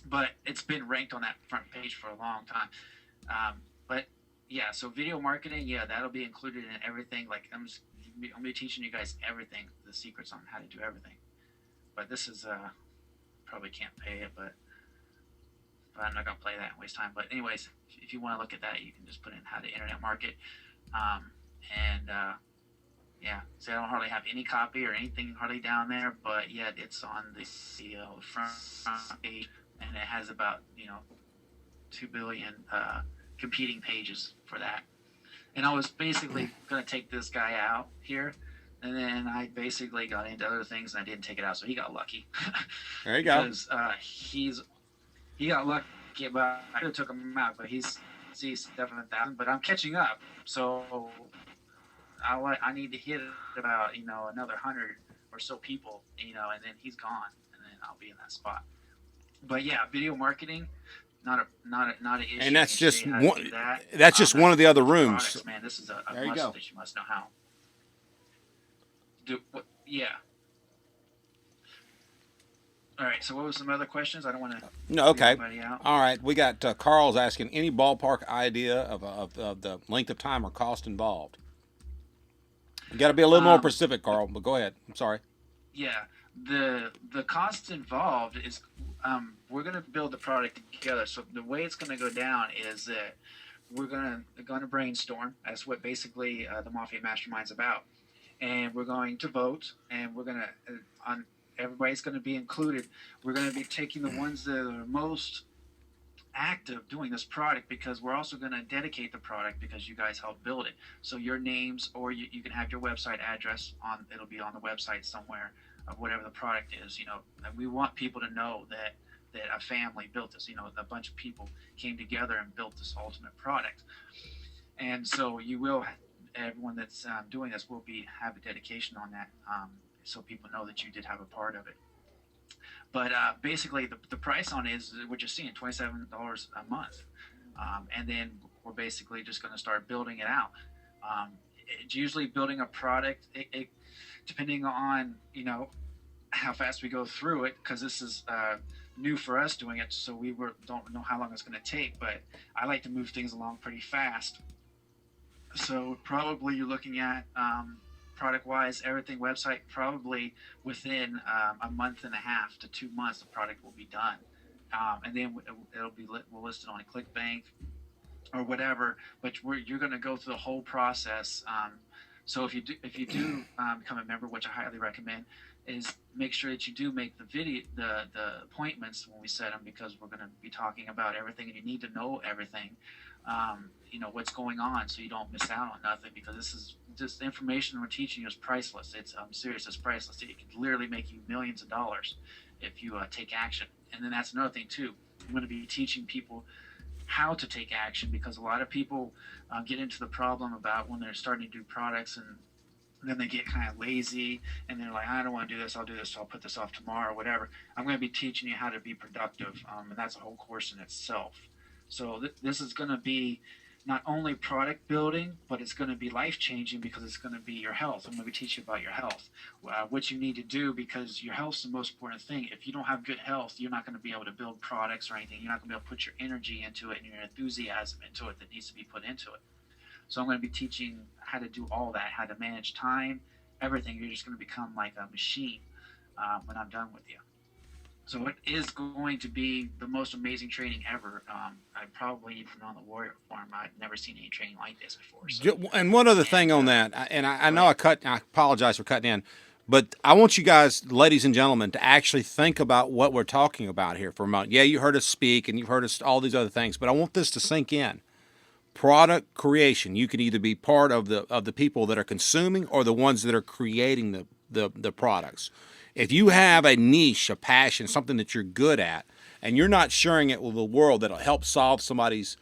But it's been ranked on that front page for a long time. But yeah, so video marketing, yeah, that'll be included in everything. Like I'm gonna be teaching you guys everything, the secrets on how to do everything. But this is probably can't pay it, but I'm not gonna play that and waste time. But anyways, if you want to look at that, you can just put in how to internet market, yeah. So I don't hardly have any copy or anything hardly down there, but yet it's on the front page, and it has about 2 billion competing pages for that. And I was basically gonna take this guy out here, and then I basically got into other things and I didn't take it out, so he got lucky. There you go. Because he got lucky, but I could have took him out, but he's 7,000. But I'm catching up, so I need to hit about another 100 or so people, and then he's gone, and then I'll be in that spot. But yeah, video marketing, not an issue. And that's just one. That. That's just one of the other rooms. Products, man, this is a there you must go. that you must know how. Yeah. All right. So what was some other questions? I don't want to. No, okay. All right. We got Carl's asking any ballpark idea of the length of time or cost involved. You got to be a little more specific, Carl. But go ahead. I'm sorry. Yeah. The cost involved is we're going to build the product together. So the way it's going to go down is that we're going to brainstorm. That's what basically the Mafia Mastermind's about. And we're going to vote, and we're going to everybody's going to be included. We're going to be taking the ones that are most active doing this product, because we're also going to dedicate the product because you guys helped build it. So your names, or you can have your website address it'll be on the website somewhere of whatever the product is, and we want people to know that a family built this, a bunch of people came together and built this ultimate product. And so everyone that's doing this will have a dedication on that, so people know that you did have a part of it. But basically, the price on it is what you're seeing, $27 a month. And then we're basically just going to start building it out. It's usually building a product, depending on, how fast we go through it, because this is new for us doing it, so we don't know how long it's going to take. But I like to move things along pretty fast. So probably you're looking at product-wise, everything website, probably within a month and a half to 2 months, the product will be done, and then we'll list it on ClickBank or whatever. But you're going to go through the whole process. So if you do become a member, which I highly recommend, is make sure that you do make the appointments when we set them, because we're going to be talking about everything, and you need to know everything. What's going on, so you don't miss out on nothing, because this information we're teaching you is priceless. I'm serious, it's priceless. It can literally make you millions of dollars if you take action. And then that's another thing too. I'm going to be teaching people how to take action, because a lot of people get into the problem about when they're starting to do products, and then they get kind of lazy and they're like, I don't want to do this, I'll do this, so I'll put this off tomorrow or whatever. I'm going to be teaching you how to be productive, and that's a whole course in itself. So this is going to be not only product building, but it's going to be life changing because it's going to be your health. I'm going to be teaching about your health, what you need to do, because your health's the most important thing. If you don't have good health, you're not going to be able to build products or anything. You're not going to be able to put your energy into it and your enthusiasm into it that needs to be put into it. So I'm going to be teaching how to do all that, how to manage time, everything. You're just going to become like a machine when I'm done with you. So it is going to be the most amazing training ever. I probably even on the Warrior Farm, I've never seen any training like this before. So, And one other thing and on that, I go know ahead. I apologize for cutting in, but I want you guys, ladies and gentlemen, to actually think about what we're talking about here for a moment. Yeah, you heard us speak and you've heard us all these other things, but I want this to sink in. Product creation. You can either be part of the people that are consuming or the ones that are creating the products. If you have a niche, a passion, something that you're good at, and you're not sharing it with the world that'll help solve somebody's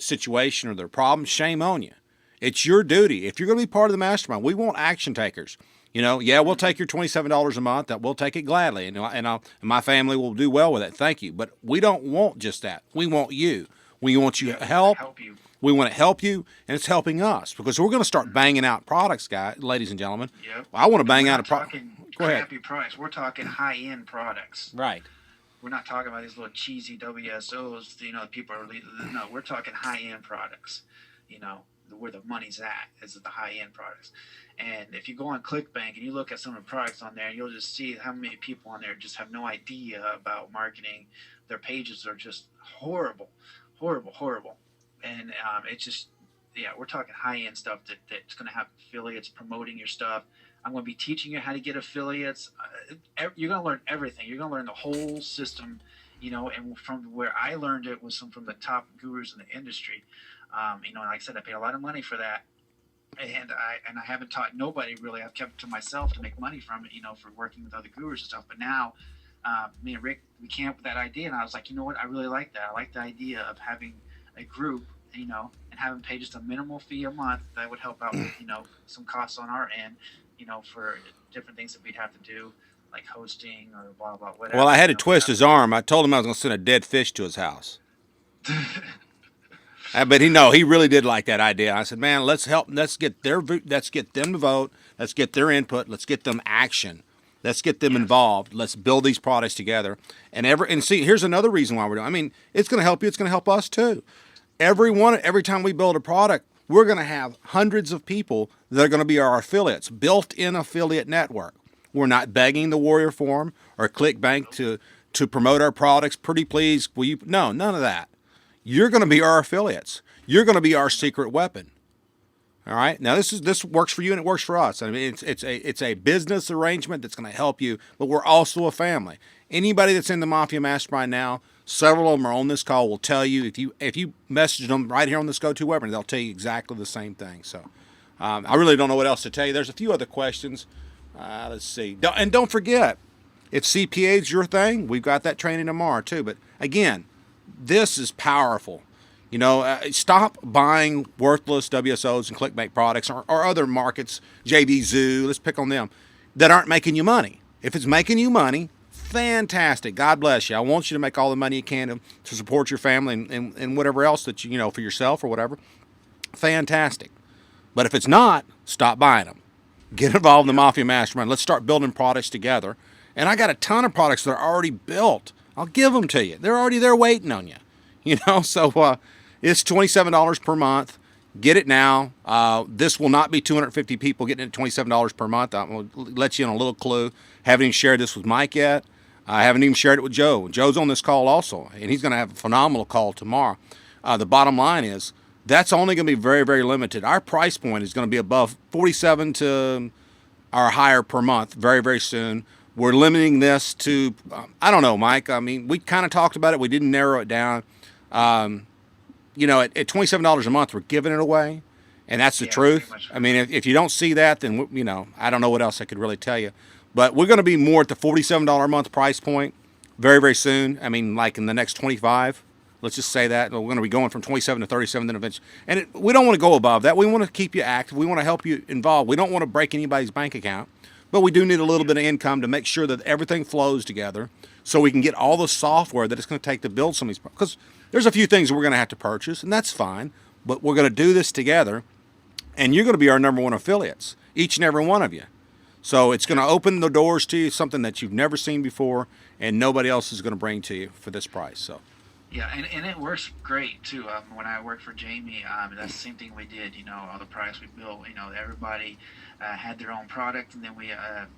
situation or their problem, shame on you. It's your duty. If you're going to be part of the mastermind, we want action takers. Yeah, we'll take your $27 a month. We'll take it gladly, and my family will do well with it. Thank you. But we don't want just that. We want you. We want you Yeah, to we want to help. help you. We want to help you, and it's helping us because we're going to start banging out products, guys, ladies and gentlemen. Yep. I want to And bang we're out a not product. talking Go ahead. crappy products. We're talking high end products. Right. We're not talking about these little cheesy WSOs. People are no. We're talking high end products. You know where the money's at is at the high end products. And if you go on ClickBank and you look at some of the products on there, you'll just see how many people on there just have no idea about marketing. Their pages are just horrible, horrible, horrible. And it's just, yeah, we're talking high end stuff that's going to have affiliates promoting your stuff. I'm going to be teaching you how to get affiliates. You're going to learn everything. You're going to learn the whole system, and from where I learned it was from the top gurus in the industry. Like I said, I paid a lot of money for that. And I haven't taught nobody really. I've kept it to myself to make money from it, for working with other gurus and stuff. But now, me and Rick, we came up with that idea, and I was like, you know what? I really like that. I like the idea of having a group, and having paid just a minimal fee a month that would help out with, some costs on our end, for different things that we'd have to do, like hosting or blah blah Well, whatever. I had to twist his arm. I told him I was going to send a dead fish to his house. But he really did like that idea. I said, man, let's help. Let's get them to vote. Let's get their input. Let's get them action. Let's get them Yes. involved. Let's build these products together. And see, here's another reason why we're doing. I mean, it's going to help you. It's going to help us too. Every time we build a product, we're going to have hundreds of people that are going to be our affiliates, built-in affiliate network. We're not begging the Warrior Forum or ClickBank to promote our products. Pretty please, will you? No, none of that. You're going to be our affiliates. You're going to be our secret weapon. All right. Now this works for you and it works for us. I mean, it's a business arrangement that's going to help you, but we're also a family. Anybody that's in the Mafia Mastermind now, several of them are on this call, will tell you if you message them right here on this go-to webinar, they'll tell you exactly the same thing. So I really don't know what else to tell you. There's a few other questions. Let's see. Don't forget, if CPA is your thing, we've got that training tomorrow too. But again, this is powerful. Stop buying worthless WSOs and ClickBank products or other markets, JV Zoo, let's pick on them, that aren't making you money. If it's making you money, fantastic. God bless you. I want you to make all the money you can to support your family and whatever else that for yourself or whatever. Fantastic. But if it's not, stop buying them. Get involved in the Yep. Mafia Mastermind. Let's start building products together. And I got a ton of products that are already built. I'll give them to you. They're already there waiting on you. So it's $27 per month. Get it now. This will not be 250 people getting it at $27 per month. I'm going to let you in a little clue. Haven't even shared this with Mike yet. I haven't even shared it with Joe. Joe's on this call also, and he's going to have a phenomenal call tomorrow. The bottom line is that's only going to be very, very limited. Our price point is going to be above 47 to or higher per month very, very soon. We're limiting this to, I don't know, Mike. I mean, we kind of talked about it. We didn't narrow it down. At $27 a month, we're giving it away, and that's the Yeah, pretty truth. much. I mean, if you don't see that, then I don't know what else I could really tell you. But we're going to be more at the $47 a month price point very, very soon. I mean, like in the next 25. Let's just say that we're going to be going from 27 to 37, then eventually. And we don't want to go above that. We want to keep you active. We want to help you involved. We don't want to break anybody's bank account, but we do need a little bit of income to make sure that everything flows together, so we can get all the software that it's going to take to build some of these. Because there's a few things we're going to have to purchase, and that's fine. but we're going to do this together, and you're going to be our number one affiliates, each and every one of you. So it's going to open the doors to you, something that you've never seen before, and nobody else is going to bring to you for this price. So. Yeah, and it works great too. When I worked for Jamie, that's the same thing we did. You know, all the products we built. You know, everybody had their own product, and then we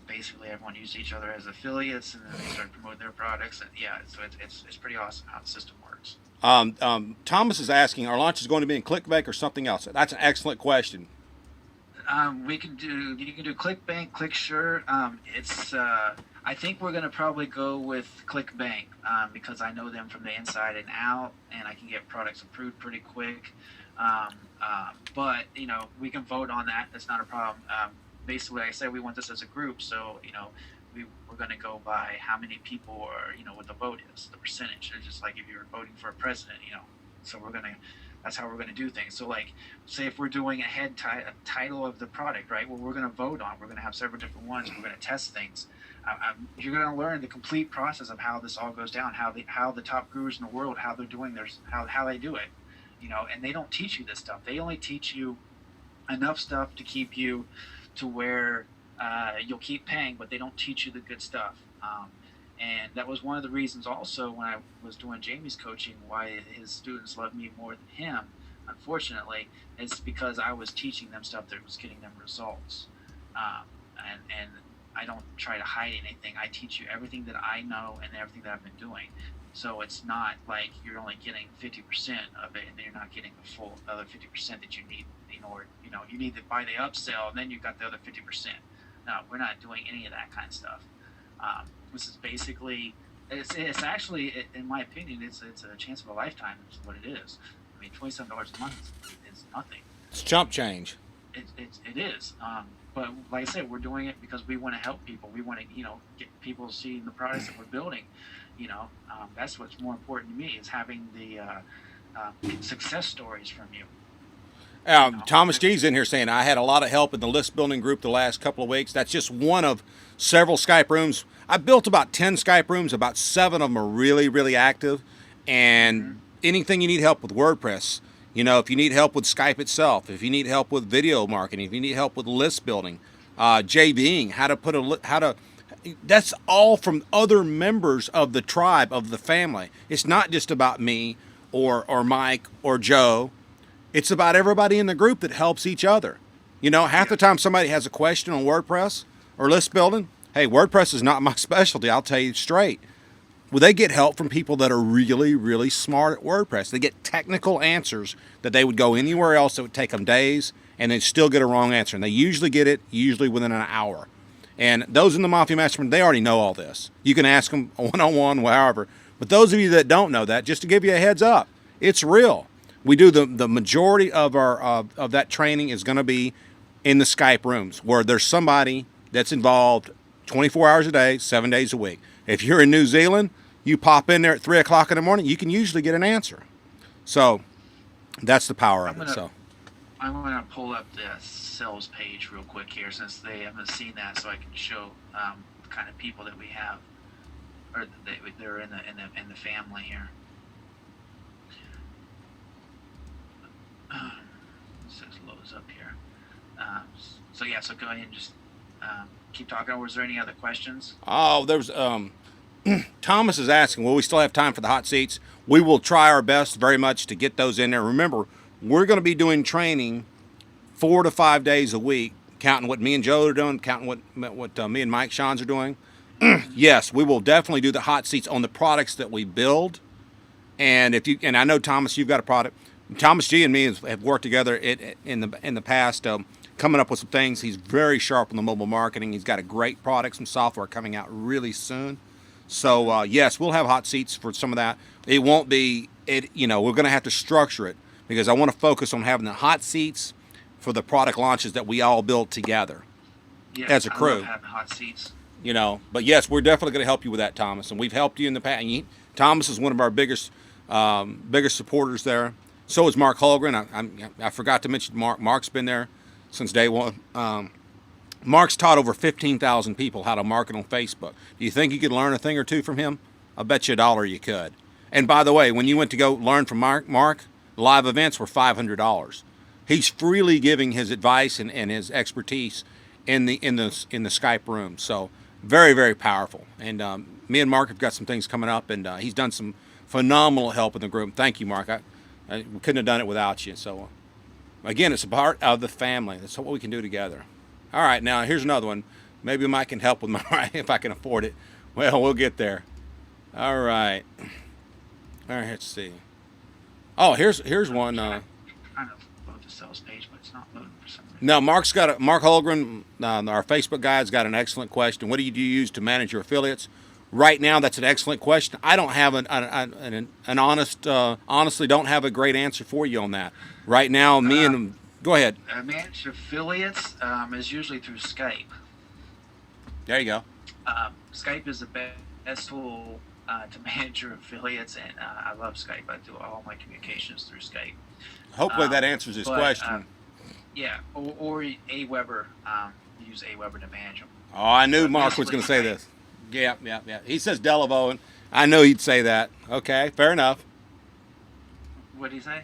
basically everyone used each other as affiliates, and then they started promoting their products. And yeah, so it's pretty awesome how the system works. Thomas is asking, our launch is going to be in ClickBank or something else? That's an excellent question. We can do you can do ClickBank, ClickSure. It's I think we're gonna probably go with ClickBank because I know them from the inside and out, and I can get products approved pretty quick. But you know, we can vote on that. That's not a problem. Basically, like I said, we want this as a group, so you know, we're going to go by how many people are, you know, what the vote is, the percentage. It's just like if you're voting for a president, you know. So that's how we're going to do things. So like, say if we're doing a title of the product, right? Well, we're going to vote on. We're going to have several different ones. We're going to test things. You're going to learn the complete process of how this all goes down, how the top gurus in the world, how they're doing how they do it, you know. And they don't teach you this stuff. They only teach you enough stuff to keep you to where you'll keep paying, but they don't teach you the good stuff. And that was one of the reasons also when I was doing Jamie's coaching, why his students loved me more than him, unfortunately, is because I was teaching them stuff that was getting them results. And I don't try to hide anything. I teach you everything that I know and everything that I've been doing. So it's not like you're only getting 50% of it and then you're not getting the full other 50% that you need in order, you know, you need to buy the upsell and then you've got the other 50%. No, we're not doing any of that kind of stuff. This is basically, it's actually, in my opinion, it's a chance of a lifetime is what it is. I mean, $27 a month is nothing. It's chump change. It is. But like I said, we're doing it because we want to help people. We want to, you know, get people seeing the products that we're building. You know, that's what's more important to me is having the success stories from you. Thomas G's in here saying, I had a lot of help in the list building group the last couple of weeks. That's just one of several Skype rooms. I built about 10 Skype rooms. About 7 of them are really, really active. And anything you need help with WordPress, you know, if you need help with Skype itself, if you need help with video marketing, if you need help with list building, JVing, that's all from other members of the tribe, of the family. It's not just about me or Mike or Joe. It's about everybody in the group that helps each other. You know, half the time somebody has a question on WordPress or list building. Hey, WordPress is not my specialty, I'll tell you straight. Well, they get help from people that are really, really smart at WordPress. They get technical answers that they would go anywhere else that would take them days, and they still get a wrong answer. And they usually get it within an hour. And those in the Mafia Mastermind, they already know all this. You can ask them one-on-one, however. But those of you that don't know that, just to give you a heads up, it's real. We do the majority of our of that training is going to be in the Skype rooms where there's somebody that's involved 24 hours a day, 7 days a week. If you're in New Zealand, you pop in there at 3 o'clock in the morning, you can usually get an answer. So that's the power of it. So I'm going to pull up the sales page real quick here since they haven't seen that, so I can show the kind of people that we have, or they're in the family here. So it loads up here. So yeah, so go ahead and just keep talking. Or was there any other questions? Oh, there's Thomas is asking, will we still have time for the hot seats? We will try our best very much to get those in there. Remember, we're going to be doing training 4 to 5 days a week, counting what me and Joe are doing, counting what me and Mike Shans are doing. Yes, we will definitely do the hot seats on the products that we build. And I know Thomas, you've got a product. Thomas G and me have worked together in the past, coming up with some things. He's very sharp on the mobile marketing. He's got a great product, some software coming out really soon. So yes, we'll have hot seats for some of that. It won't be we're going to have to structure it because I want to focus on having the hot seats for the product launches that we all build together as a crew. I love having hot seats. You know, but yes, we're definitely going to help you with that, Thomas, and we've helped you in the past. Thomas is one of our biggest supporters there. So is Mark Holgren. I forgot to mention Mark. Mark's been there since day one. Mark's taught over 15,000 people how to market on Facebook. Do you think you could learn a thing or two from him? I bet you $1 you could. And by the way, when you went to go learn from Mark, Live events were $500. He's freely giving his advice and his expertise in the Skype room. So very very powerful. And me and Mark have got some things coming up, and he's done some phenomenal help in the group. Thank you, Mark. We couldn't have done it without you. So again, it's a part of the family. That's what we can do together. All right, now here's another one. Maybe Mike can help with my if I can afford it. Well, we'll get there. All right. All right. Let's see. Oh, here's one. Trying to load the sales page, but it's not loading for some reason. No, Mark Holgren, our Facebook guy, has got an excellent question. What do you use to manage your affiliates? Right now, that's an excellent question. I don't have honestly don't have a great answer for you on that. Right now, go ahead. Manage affiliates is usually through Skype. There you go. Skype is the best tool to manage your affiliates, and I love Skype. I do all my communications through Skype. Hopefully that answers his question. Yeah, or Aweber. Use Aweber to manage them. Oh, I knew Mark was going to say this. Yeah. He says Delaveau, and I know he'd say that. Okay, fair enough. What did he say?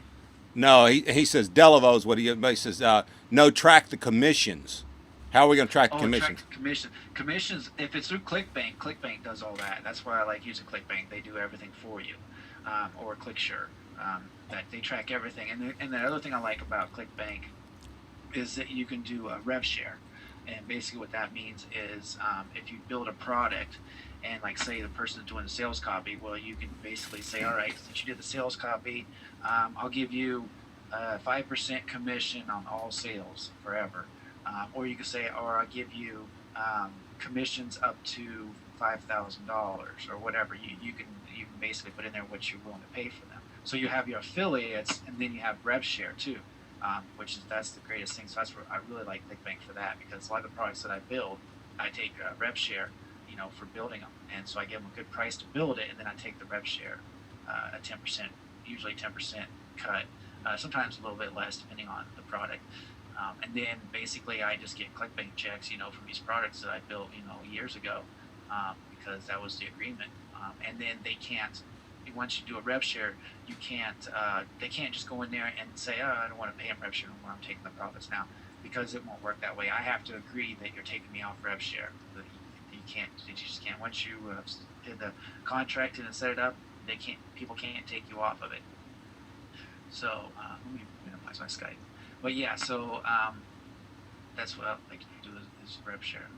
No, he says Delaveau is what he says. No, track the commissions. How are we going to track the commissions? Track commissions. If it's through ClickBank does all that. That's why I like using ClickBank. They do everything for you, or ClickSure. That they track everything. And the other thing I like about ClickBank is that you can do a rev share. And basically what that means is if you build a product and like say the person is doing the sales copy, well, you can basically say, all right, since you did the sales copy, I'll give you 5% commission on all sales forever. Or you can say, or I'll give you commissions up to $5,000 or whatever. You can basically put in there what you're willing to pay for them. So you have your affiliates, and then you have rev share too. That's the greatest thing. So that's where I really like ClickBank for that, because a lot of the products that I build, I take rev share, for building them, and so I give them a good price to build it, and then I take the rev share, a 10%, usually 10% cut, sometimes a little bit less depending on the product, and then basically I just get ClickBank checks, from these products that I built, years ago, because that was the agreement, and then they can't. Once you do a rev share, you can't. They can't just go in there and say, "Oh, I don't want to pay them rev share anymore. I'm taking the profits now," because it won't work that way. I have to agree that you're taking me off rev share. You can't. You just can't. Once you did the contract and set it up, People can't take you off of it. So let me minimize my Skype. But yeah, so that's what I like to do is rev share.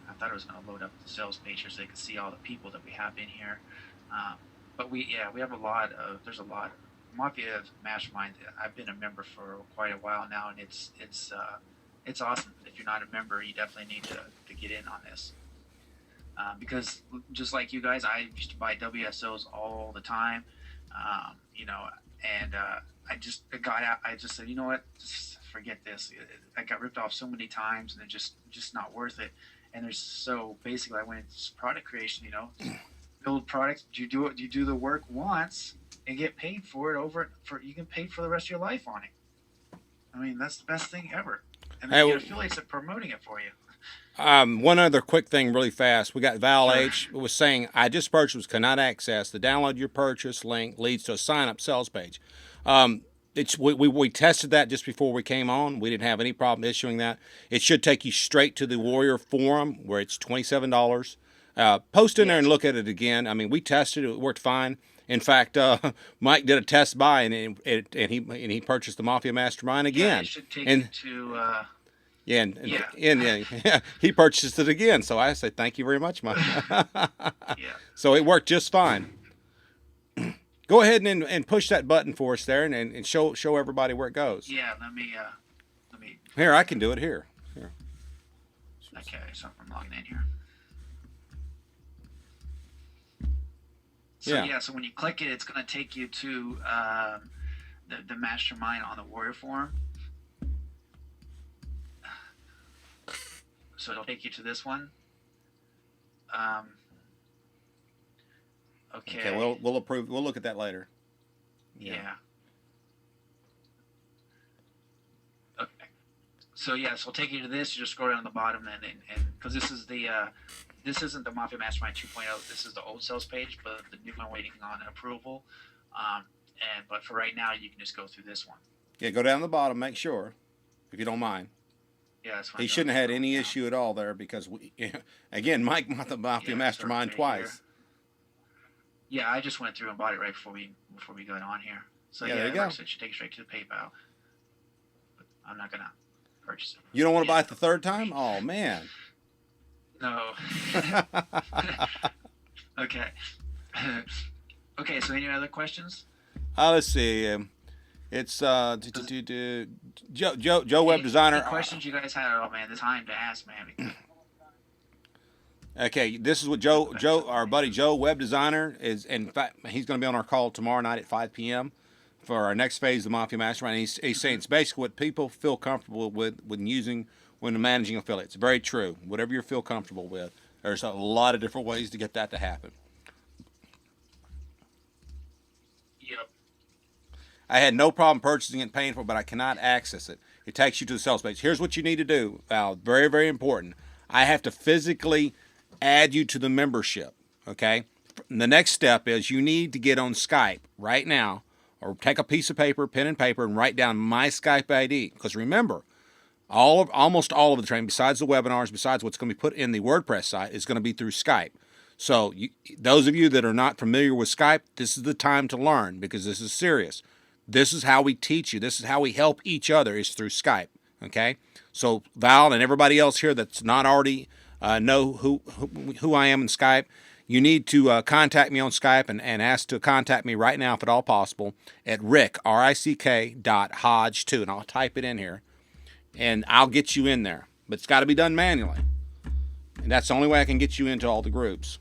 I thought it was going to load up the sales page so they could see all the people that we have in here. But we have there's a lot. Mafia Mastermind, I've been a member for quite a while now, and it's awesome. If you're not a member, you definitely need to get in on this. Because just like you guys, I used to buy WSOs all the time, and I just got out. I just said, you know what, just forget this. I got ripped off so many times, and it just not worth it. And so basically, I went into product creation, build products. You do the work once and get paid for it you can pay for the rest of your life on it. I mean, that's the best thing ever. And then you get affiliates that promoting it for you. One other quick thing really fast. We got Val H. was saying, I just purchased, cannot access. The download your purchase link leads to a sign up sales page. We tested that just before we came on. We didn't have any problem issuing that. It should take you straight to the Warrior Forum where it's $27. Post in there and look at it again. I mean, we tested it; it worked fine. In fact, Mike did a test buy and he purchased the Mafia Mastermind again. Yeah, it should take you to. He purchased it again. So I say thank you very much, Mike. Yeah. So it worked just fine. Go ahead and push that button for us there and show everybody where it goes. Yeah, let me. Here, I can do it here. Okay, so I'm logging in here. So so when you click it, it's going to take you to the mastermind on the Warrior Forum. So it'll take you to this one. Okay. We'll approve. We'll look at that later. Yeah. Okay. So so it'll take you to this. You just scroll down to the bottom and because this is this isn't the Mafia Mastermind 2.0. This is the old sales page, but the new one waiting on approval. And but for right now, you can just go through this one. Yeah, go down the bottom, make sure, if you don't mind. Yeah, that's what He I'm going shouldn't have had through any now. issue at all there because we, again, Mike bought the Mafia Yeah, start Mastermind right here. twice. Yeah, I just went through and bought it right before we got on here. So Yeah, there yeah, you it go. works. It should take you straight to the PayPal. But I'm not gonna purchase it. You don't want to Yeah, buy it the third time? first. Oh man. No. Okay. Okay. So any other questions? Let's see. It's Joe Web Any Designer. questions you guys had? Oh man, the time to ask, man. Okay, this is what our buddy Joe Web Designer is. In fact, he's going to be on our call tomorrow night at 5 p.m. for our next phase of the Mafia Mastermind. He's saying it's basically what people feel comfortable with when using when managing affiliates. Very true. Whatever you feel comfortable with. There's a lot of different ways to get that to happen. Yep. I had no problem purchasing it and paying for it, but I cannot access it. It takes you to the sales page. Here's what you need to do, Val. Very, very important. I have to physically add you to the membership. Okay? The next step is you need to get on Skype right now, or take a piece of paper, pen and paper, and write down my Skype ID. Because remember, almost all of the training, besides the webinars, besides what's going to be put in the WordPress site, is going to be through Skype. So those of you that are not familiar with Skype, this is the time to learn because this is serious. This is how we teach you. This is how we help each other is through Skype. Okay? So Val and everybody else here that's not already know who I am in Skype, you need to contact me on Skype and ask to contact me right now if at all possible at rick.hodge2, and I'll type it in here, and I'll get you in there. But it's got to be done manually. And that's the only way I can get you into all the groups.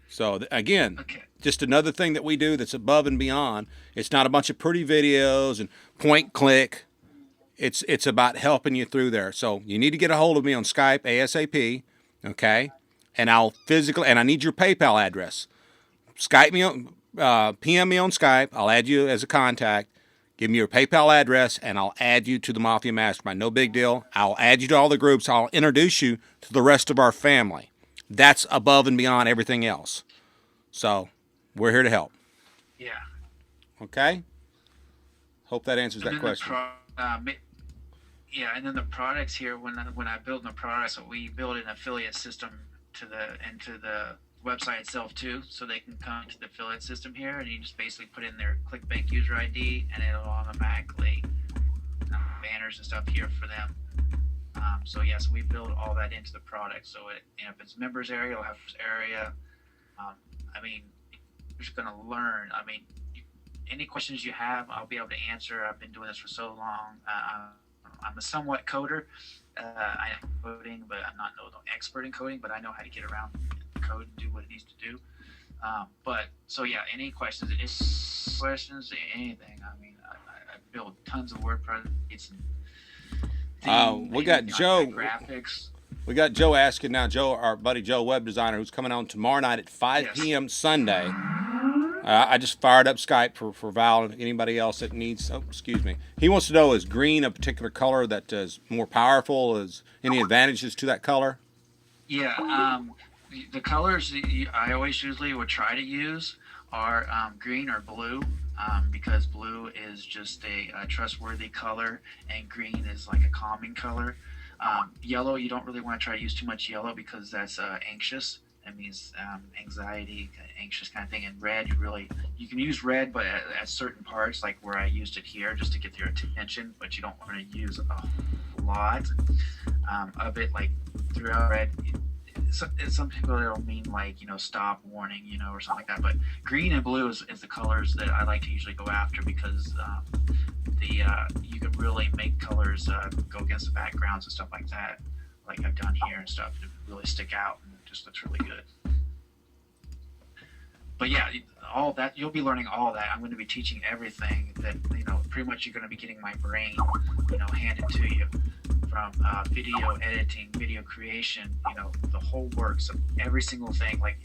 So again, Okay. just another thing that we do that's above and beyond. It's not a bunch of pretty videos and point click. It's about helping you through there. So you need to get a hold of me on Skype ASAP, okay? And I need your PayPal address. Skype me on, PM me on Skype. I'll add you as a contact. Give me your PayPal address, and I'll add you to the Mafia Mastermind. No big deal. I'll add you to all the groups. I'll introduce you to the rest of our family. That's above and beyond everything else. So we're here to help. Yeah. Okay? Hope that answers And that then question. Yeah, and then the products here. When I build the products, so we build an affiliate system into the website itself too, so they can come to the affiliate system here, and you just basically put in their ClickBank user ID, and it'll automatically banners and stuff here for them. So yeah, so we build all that into the product. So if it's members area, it'll have area. I mean, you're just gonna learn. I mean, any questions you have, I'll be able to answer. I've been doing this for so long. I'm a somewhat coder. I am coding, but I'm not no expert in coding. But I know how to get around the code and do what it needs to do. But so yeah, any questions? Anything. I mean, I build tons of WordPress and We got Joe. graphics. We got Joe asking now. Joe, our buddy Joe, Web Designer, who's coming on tomorrow night at 5 Yes. p.m. Sunday. I just fired up Skype for Val and anybody else that needs. Oh, excuse me. He wants to know, is green a particular color that is more powerful? Is any advantages to that color? Yeah, the colors I always usually would try to use are green or blue, because blue is just a trustworthy color, and green is like a calming color. Yellow, you don't really want to try to use too much yellow because that's anxious. That means anxiety, anxious kind of thing. And red, you can use red, but at certain parts, like where I used it here, just to get their attention. But you don't want to use a lot of it, like throughout red. Some people it'll mean like stop warning or something like that. But green and blue is the colors that I like to usually go after because you can really make colors go against the backgrounds and stuff like that, like I've done here and stuff, to really stick out and it just looks really good. But yeah, all that you'll be learning all that. I'm going to be teaching everything that pretty much you're going to be getting my brain handed to you, from video editing, video creation, the whole works of every single thing. Like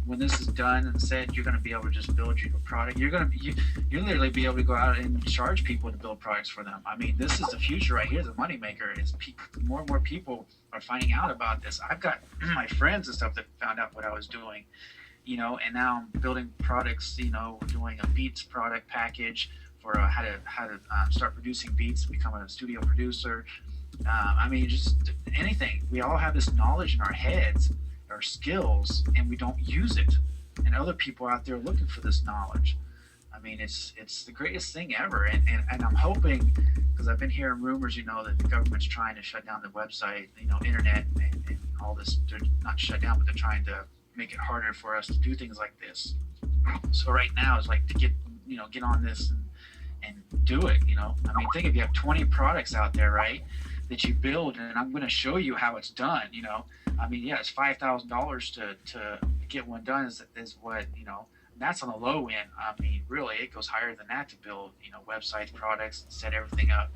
when this is done and said, you're going to be able to just build your product. You're literally be able to go out and charge people to build products for them. I mean, this is the future right here. The moneymaker is more and more people are finding out about this. I've got my friends and stuff that found out what I was doing, and now I'm building products. We're doing a beats product package for how to start producing beats, become a studio producer. I mean, just anything. We all have this knowledge in our heads, our skills, and we don't use it. And other people out there looking for this knowledge. I mean, it's the greatest thing ever. And I'm hoping, because I've been hearing rumors, that the government's trying to shut down the website, internet, and all this. They're not shut down, but they're trying to make it harder for us to do things like this. So right now is like to get on this and do it. I mean, think if you have 20 products out there, right, that you build, and I'm going to show you how it's done. I mean, yeah, it's $5,000 to get one done is what. That's on the low end. I mean, really, it goes higher than that to build, websites, products, and set everything up.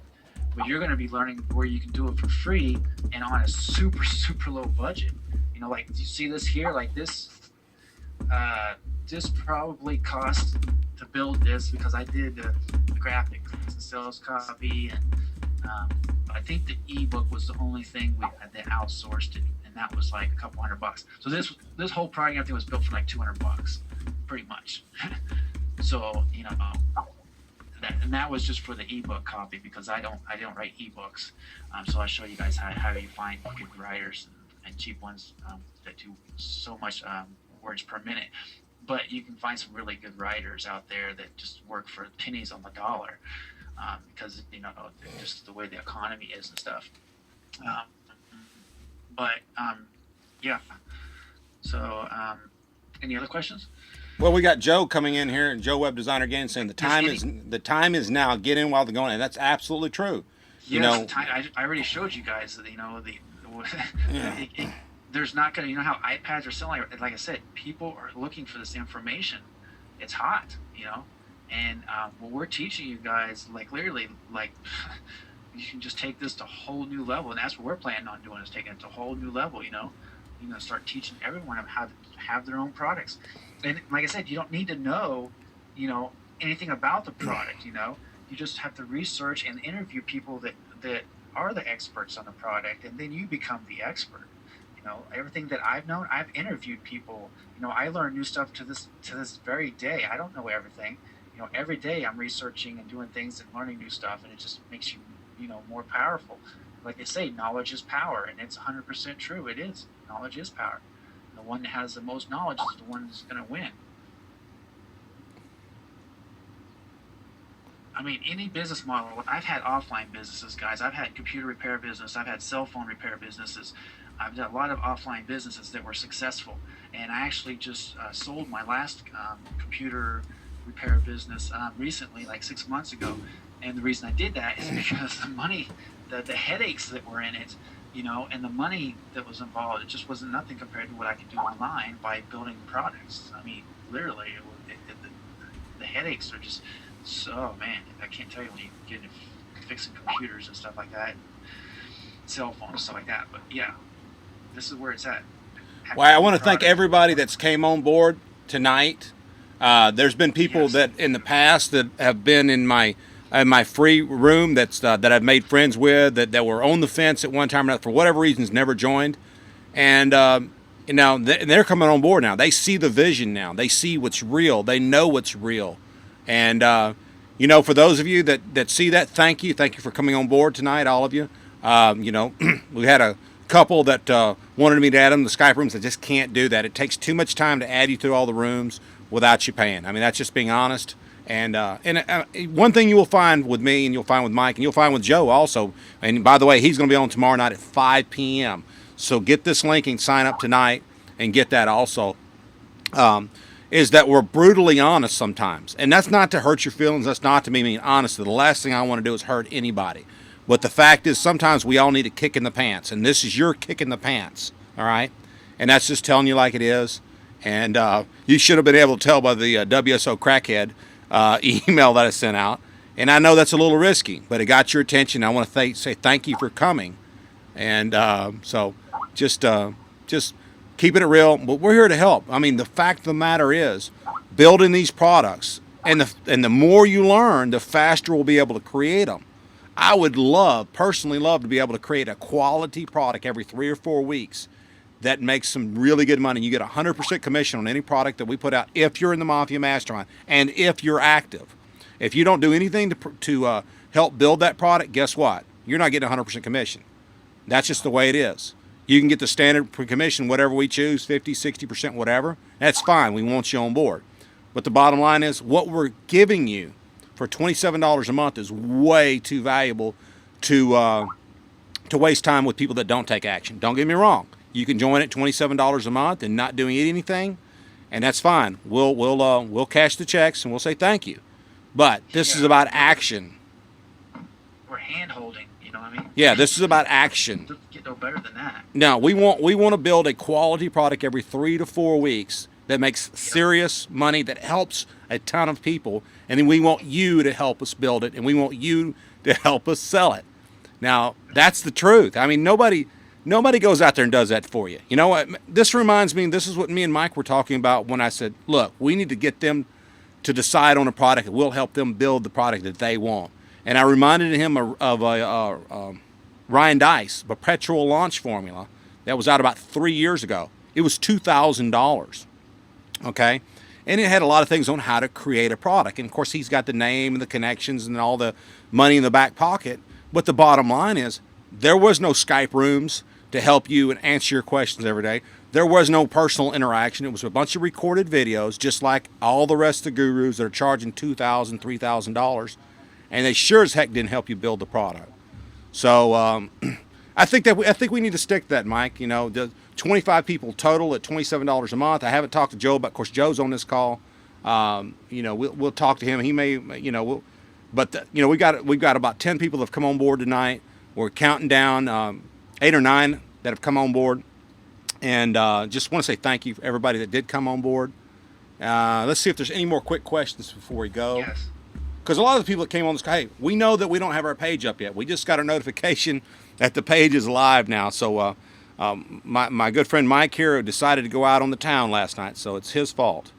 But you're going to be learning where you can do it for free and on a super, super low budget. Like you see this here, like this probably cost to build this because I did the graphics and sales copy, and I think the ebook was the only thing we had that outsourced it, and that was like a couple $100. So this whole project, I think, was built for like $200, pretty much. So that was just for the ebook copy because I don't write ebooks. So I'll show you guys how you find good writers and cheap ones that do so much words per minute. But you can find some really good writers out there that just work for pennies on the dollar because just the way the economy is and stuff. Um, but yeah. So any other questions? Well, we got Joe coming in here, and Joe Web Designer again saying Yes, the time is now. Get in while they're going, and that's absolutely true. You yes, know, I already showed you guys that yeah. there's not gonna how iPads are selling. Like I said, people are looking for this information. It's hot, and what we're teaching you guys, like literally, like you can just take this to a whole new level, and that's what we're planning on doing is taking it to a whole new level. Start teaching everyone how to have their own products, and like I said, you don't need to know, anything about the product. You just have to research and interview people that are the experts on the product, and then you become the expert. Everything that I've known, I've interviewed people. I learn new stuff to this very day. I don't know everything. Every day I'm researching and doing things and learning new stuff, and it just makes you, more powerful. Like they say, knowledge is power, and it's 100% true. It is. Knowledge is power. The one that has the most knowledge is the one that's going to win. I mean, any business model. I've had offline businesses, guys. I've had computer repair business. I've had cell phone repair businesses. I've done a lot of offline businesses that were successful. And I actually just sold my last computer repair business recently, like 6 months ago. And the reason I did that is because the money, the headaches that were in it, and the money that was involved, it just wasn't nothing compared to what I could do online by building products. I mean, literally, the headaches are just so, man, I can't tell you when you get into fixing computers and stuff like that, cell phones and stuff like that. But yeah, this is where it's at. Having Well, I your own want to thank product. everybody that's came on board tonight. There's been people Yes. that in the past that have been in my free room that I've made friends with that were on the fence at one time or another for whatever reasons never joined, and they're coming on board now. They see the vision now. They see what's real. They know what's real, and for those of you that see that, thank you for coming on board tonight, all of you. We had a couple that wanted me to add them to the Skype rooms. I just can't do that. It takes too much time to add you through all the rooms without you paying. I mean, that's just being honest. And one thing you will find with me, and you'll find with Mike, and you'll find with Joe also. And by the way, he's going to be on tomorrow night at 5 p.m. So get this link and sign up tonight and get that also. Is that we're brutally honest sometimes, and that's not to hurt your feelings. That's not to me being honest. The last thing I want to do is hurt anybody. But the fact is, sometimes we all need a kick in the pants, and this is your kick in the pants. All right, and that's just telling you like it is. And you should have been able to tell by the WSO crackhead email that I sent out. And I know that's a little risky, but it got your attention. I want to say thank you for coming. And so just keeping it real. But we're here to help. I mean, the fact of the matter is, building these products, and the more you learn, the faster we'll be able to create them. I would personally love to be able to create a quality product every 3 or 4 weeks that makes some really good money. You get 100% commission on any product that we put out if you're in the Mafia Mastermind and if you're active. If you don't do anything to help build that product, guess what? You're not getting 100% commission. That's just the way it is. You can get the standard commission, whatever we choose, 50, 60%, whatever. That's fine. We want you on board. But the bottom line is what we're giving you for $27 a month is way too valuable to waste time with people that don't take action. Don't get me wrong. You can join at $27 a month and not doing anything, and that's fine. We'll cash the checks and we'll say thank you. But this is about action. We're hand holding, you know what I mean? Yeah, this is about action. Get no better than that. No, we want to build a quality product every 3 to 4 weeks that makes serious money that helps a ton of people, and then we want you to help us build it, and we want you to help us sell it. Now, that's the truth. I mean, nobody goes out there and does that for you. You know what? This reminds me, this is what me and Mike were talking about when I said, look, we need to get them to decide on a product and we'll help them build the product that they want. And I reminded him of Ryan Dice perpetual launch formula that was out about 3 years ago. It was $2,000. Okay? And it had a lot of things on how to create a product. And of course, he's got the name and the connections and all the money in the back pocket. But the bottom line is, there was no Skype rooms to help you and answer your questions every day. There was no personal interaction. It was a bunch of recorded videos, just like all the rest of the gurus that are charging $2,000, $3,000. And they sure as heck didn't help you build the product. So I think we need to stick to that, Mike. You know, the 25 people total at $27 a month. I haven't talked to Joe, but of course Joe's on this call. You know, we'll talk to him. He may, you know, you know, we've got about 10 people that have come on board tonight. We're counting down 8 or 9 that have come on board, and just want to say thank you for everybody that did come on board. Let's see if there's any more quick questions before we go. Yes. Because a lot of the people that came on this, hey, we know that we don't have our page up yet. We just got a notification that the page is live now. So my good friend Mike here decided to go out on the town last night, so it's his fault.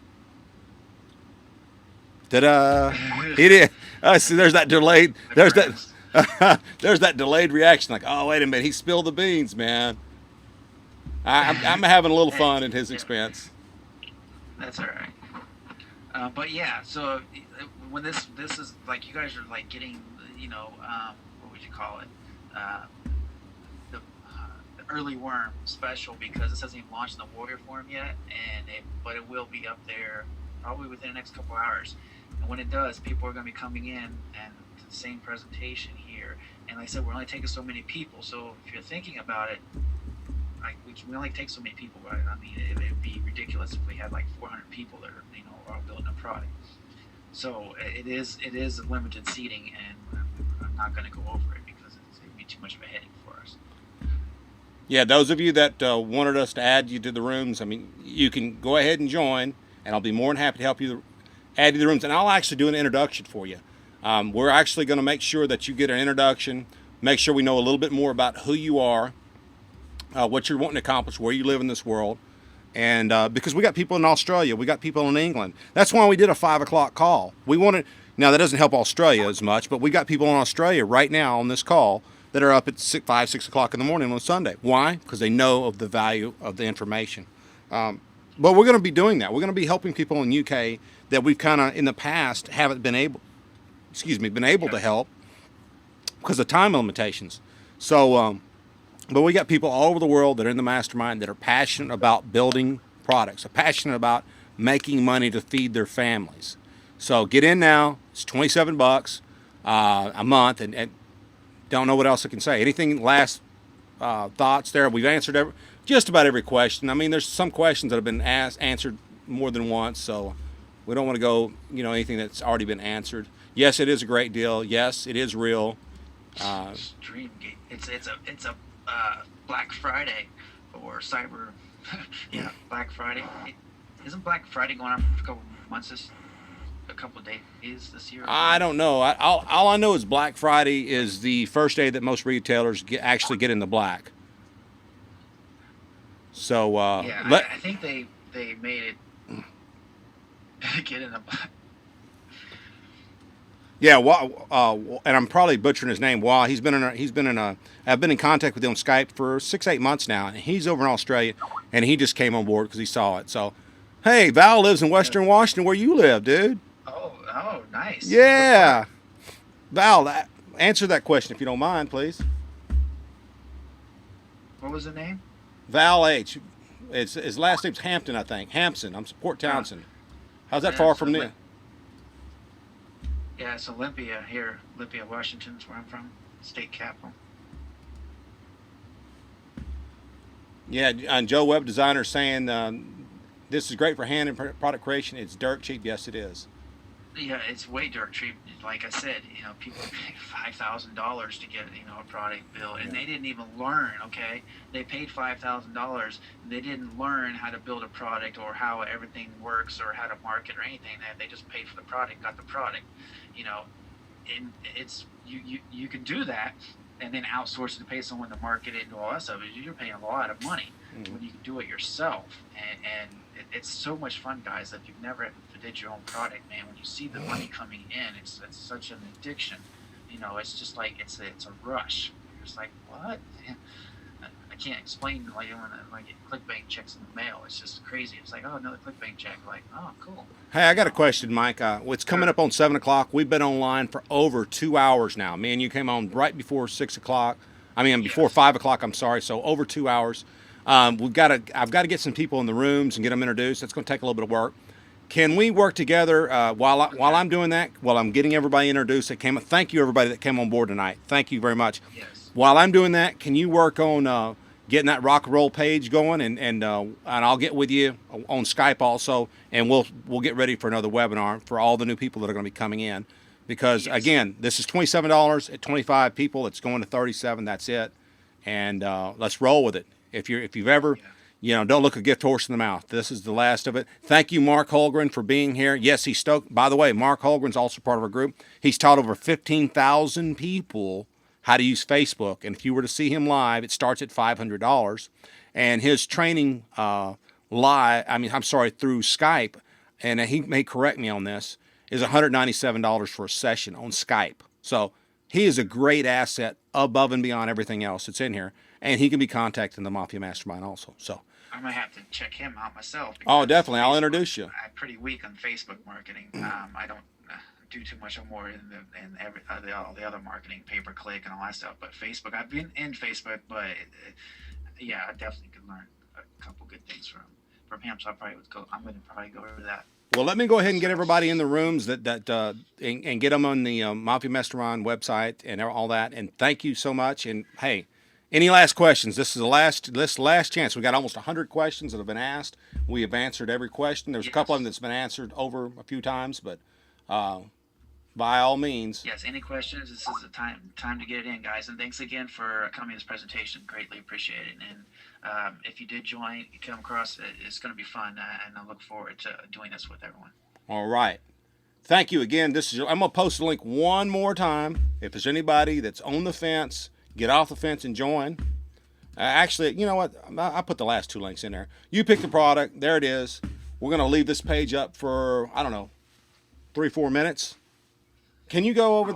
Ta-da! He did. See, there's that delayed. There's that. There's that delayed reaction. Like, oh, wait a minute, he spilled the beans, man. I'm having a little fun at his expense. That's all right. But yeah, so when this is like, you guys are like getting, you know, what would you call it? The early worm special, because this hasn't even launched in the Warrior Forum yet, but it will be up there probably within the next couple hours. And when it does, people are going to be coming in and the same presentation here. And like I said, we're only taking so many people. So if you're thinking about it, like we only take so many people, right? I mean, it'd be ridiculous if we had like 400 people that are, you know, all building a product. So it is limited seating, and I'm not going to go over it because it'd be too much of a headache for us. Yeah, those of you that wanted us to add you to the rooms, I mean, you can go ahead and join, and I'll be more than happy to help you add to the rooms. And I'll actually do an introduction for you. We're actually going to make sure that you get an introduction, make sure we know a little bit more about who you are, what you're wanting to accomplish, where you live in this world. And because we got people in Australia, we got people in England. That's why we did a 5 o'clock call. We wanted, now that doesn't help Australia as much, but we got people in Australia right now on this call that are up at 5, 6 o'clock in the morning on Sunday. Why? Because they know of the value of the information. But we're going to be doing that. We're going to be helping people in UK that we've kind of in the past haven't been able to help because of time limitations. So, but we got people all over the world that are in the mastermind that are passionate about building products, are passionate about making money to feed their families. So get in now. It's $27 a month, and don't know what else I can say. Anything last thoughts there? We've answered just about every question. I mean, there's some questions that have been answered more than once, so we don't want to go, you know, anything that's already been answered. Yes, it is a great deal. Yes, it is real. Dreamgate. It's a Black Friday or Cyber. Yeah, Black Friday. Isn't Black Friday going on for a couple months? A couple of days this year? I don't know. All I know is Black Friday is the first day that most retailers actually get in the black. So yeah, I think they made it get in the black. Yeah, and I'm probably butchering his name. Wah. I've been in contact with him on Skype for 6, 8 months now, and he's over in Australia, and he just came on board because he saw it. So, hey, Val lives in Yeah. Western Washington, where you live, dude. Oh, nice. What Yeah, part? Val, answer that question if you don't mind, please. What was the name? Val H. It's his last name's Hampton, I think. Hampson. I'm Port Uh, Townsend. How's that yeah, far from there? Yeah, it's Olympia here. Olympia, Washington's where I'm from. State capital. Yeah, and Joe Webb Designer saying this is great for hand and product creation. It's dirt cheap. Yes, it is. Yeah, it's way dirt cheap. Like I said, people pay $5,000 to get a product built, and Yeah. they didn't even learn. Okay, they paid $5,000. They didn't learn how to build a product or how everything works or how to market or anything. They just paid for the product, got the product. You know, and you can do that, and then outsource it to pay someone to market it and do all that stuff. You're paying a lot of money Mm-hmm. when you can do it yourself, and it's so much fun, guys. If you've never did your own product, man, when you see the money coming in, it's such an addiction. It's just like it's a rush. You're just like, what? I can't explain like when I get ClickBank checks in the mail. It's just crazy. It's like, oh, another ClickBank check. Like, oh, cool. Hey, I You got a know, question, Mike. It's coming sure. up on 7 o'clock. We've been online for over 2 hours now. Me and you came on right before 6 o'clock. I mean, before Yes. 5 o'clock. I'm sorry. So over 2 hours. I've got to get some people in the rooms and get them introduced. That's going to take a little bit of work. Can we work together while Okay. I'm doing that? While I'm getting everybody introduced that came. Thank you everybody that came on board tonight. Thank you very much. Yes. While I'm doing that, can you work on getting that rock and roll page going, and I'll get with you on Skype also, and we'll get ready for another webinar for all the new people that are going to be coming in, because Yes. again, this is $27 at 25 people. It's going to 37. That's it, and let's roll with it. If you've ever Yeah. don't look a gift horse in the mouth. This is the last of it. Thank you, Mark Holgren, for being here. Yes, he's stoked. By the way, Mark Holgren's also part of our group. He's taught over 15,000 people how to use Facebook. And if you were to see him live, it starts at $500. And his training I'm sorry, through Skype, and he may correct me on this, is $197 for a session on Skype. So he is a great asset above and beyond everything else that's in here. And he can be contacted in the Mafia Mastermind also. So, I might have to check him out myself oh, because definitely. I'll Facebook, introduce you. I'm pretty weak on Facebook marketing. I don't do too much more in all the other marketing, pay per click and all that stuff. But Facebook, I've been in Facebook, but yeah, I definitely could learn a couple good things from him. So I'm going to probably go over that. Well, let me go ahead and get So everybody in the rooms and get them on the Mafia Mastermind website and all that. And thank you so much. And hey, any last questions? This is the last chance. We got almost 100 questions that have been asked. We have answered every question. There's a couple of them yes, that's been answered over a few times, but uh, by all means. yes. Any questions? This is the time to get it in, guys. And thanks again for coming to this presentation. Greatly appreciate it. And if you did join, you come across, it's going to be fun, and I look forward to doing this with everyone. All right. Thank you again. I'm gonna post the link one more time. If there's anybody that's on the fence, get off the fence and join. Actually, you know what? I put the last two links in there. You pick the product. There it is. We're gonna leave this page up for, I don't know, 3, 4 minutes. Can you go over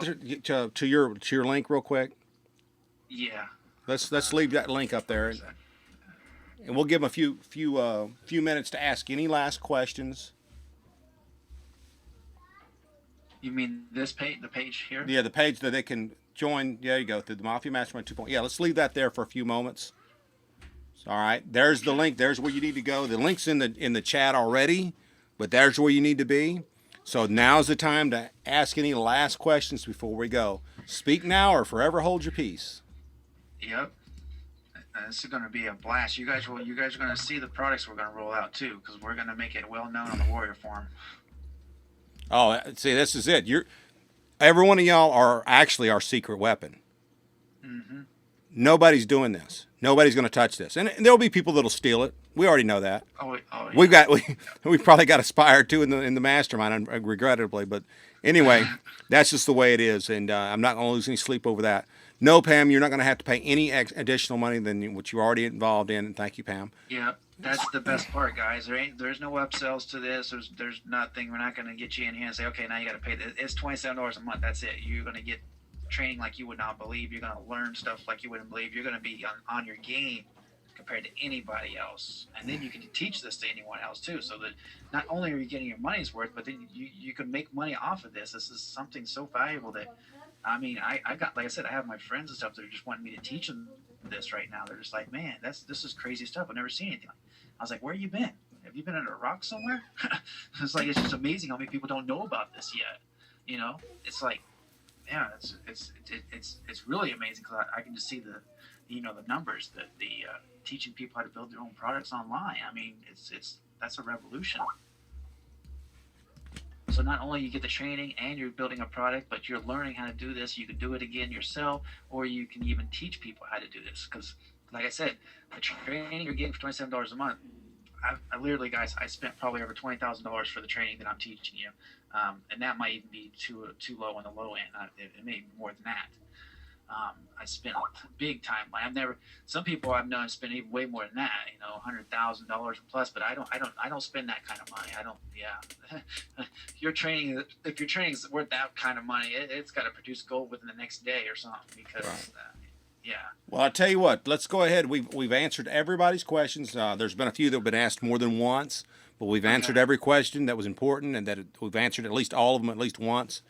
Oh, to your link real quick? yeah. Let's leave that link up there, Where is and, that? and we'll give them a few minutes to ask any last questions. You mean this page, the page here? Yeah, the page that they can join. There you go, through the Mafia Mastermind 2.0. Yeah, let's leave that there for a few moments. All right, there's the Okay. link. There's where you need to go. The link's in the chat already, but there's where you need to be. So now's the time to ask any last questions before we go. Speak now or forever hold your peace. Yep. This is going to be a blast. You guys are going to see the products we're going to roll out too, because we're going to make it well known on the Warrior Forum. Oh, see, this is it. Every one of y'all are actually our secret weapon. Mm-hmm. Nobody's doing this. Nobody's going to touch this, and there'll be people that'll steal it. We already know that. Oh We've yeah. got we probably got aspired to in the mastermind, regrettably, but anyway, that's just the way it is, and I'm not going to lose any sleep over that. No, Pam, you're not going to have to pay any additional money than what you're already involved in. And thank you, Pam. Yeah. That's the best part, guys. There's no upsells to this. There's nothing. We're not going to get you in here and say, okay, now you got to pay this. It's $27 a month. That's it. You're going to get training like you would not believe. You're going to learn stuff like you wouldn't believe. You're going to be on your game compared to anybody else. And then you can teach this to anyone else too. So that not only are you getting your money's worth, but then you can make money off of this. This is something so valuable that, I mean, I got, like I said, I have my friends and stuff that are just wanting me to teach them this right now. They're just like, man, this is crazy stuff. I've never seen anything. I was like, where you been? Have you been under a rock somewhere? It's like, it's just amazing how many people don't know about this yet. You know, it's like, yeah, it's really amazing because I can just see the, you know, the numbers that the teaching people how to build their own products online. I mean, it's that's a revolution. So not only you get the training and you're building a product, but you're learning how to do this. You can do it again yourself, or you can even teach people how to do this. Because, like I said, the training you're getting for $27 a month, I literally, guys, I spent probably over $20,000 for the training that I'm teaching you, and that might even be too low on the low end. It may be more than that. I spent big time. I've never. Some people I've known spend even way more than that. You know, $100,000 plus. But I don't spend that kind of money. I don't. Yeah. If your training is worth that kind of money, it's got to produce gold within the next day or something. Because, Right. yeah. Well, I tell you what. Let's go ahead. We've answered everybody's questions. There's been a few that have been asked more than once, but we've answered Okay. every question that was important, and we've answered at least all of them at least once.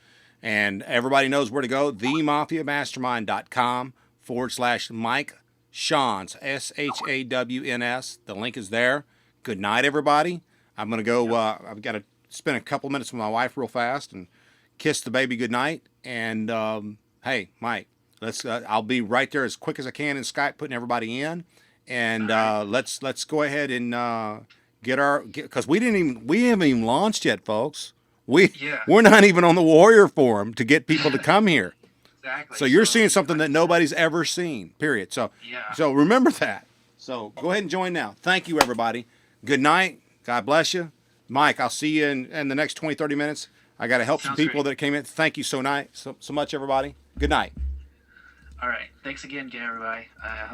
And everybody knows where to go. TheMafiaMastermind.com/Mike Shawns, SHAWNS. The link is there. Good night, everybody. I'm going to go. I've got to spend a couple minutes with my wife real fast and kiss the baby good night. And hey, Mike, let's. I'll be right there as quick as I can in Skype, putting everybody in. And let's go ahead and get because we haven't even launched yet, folks. Yeah. We're not even on the Warrior Forum to get people to come here. Exactly. So you're seeing So, something that nobody's ever seen. Period. yeah. So remember that. So go ahead and join now. Thank you, everybody. Good night. God bless you. Mike, I'll see you in the next 20, 30 minutes. I got to help some Sounds people great. that came in. Thank you so much, everybody. Good night. All right. Thanks again, everybody.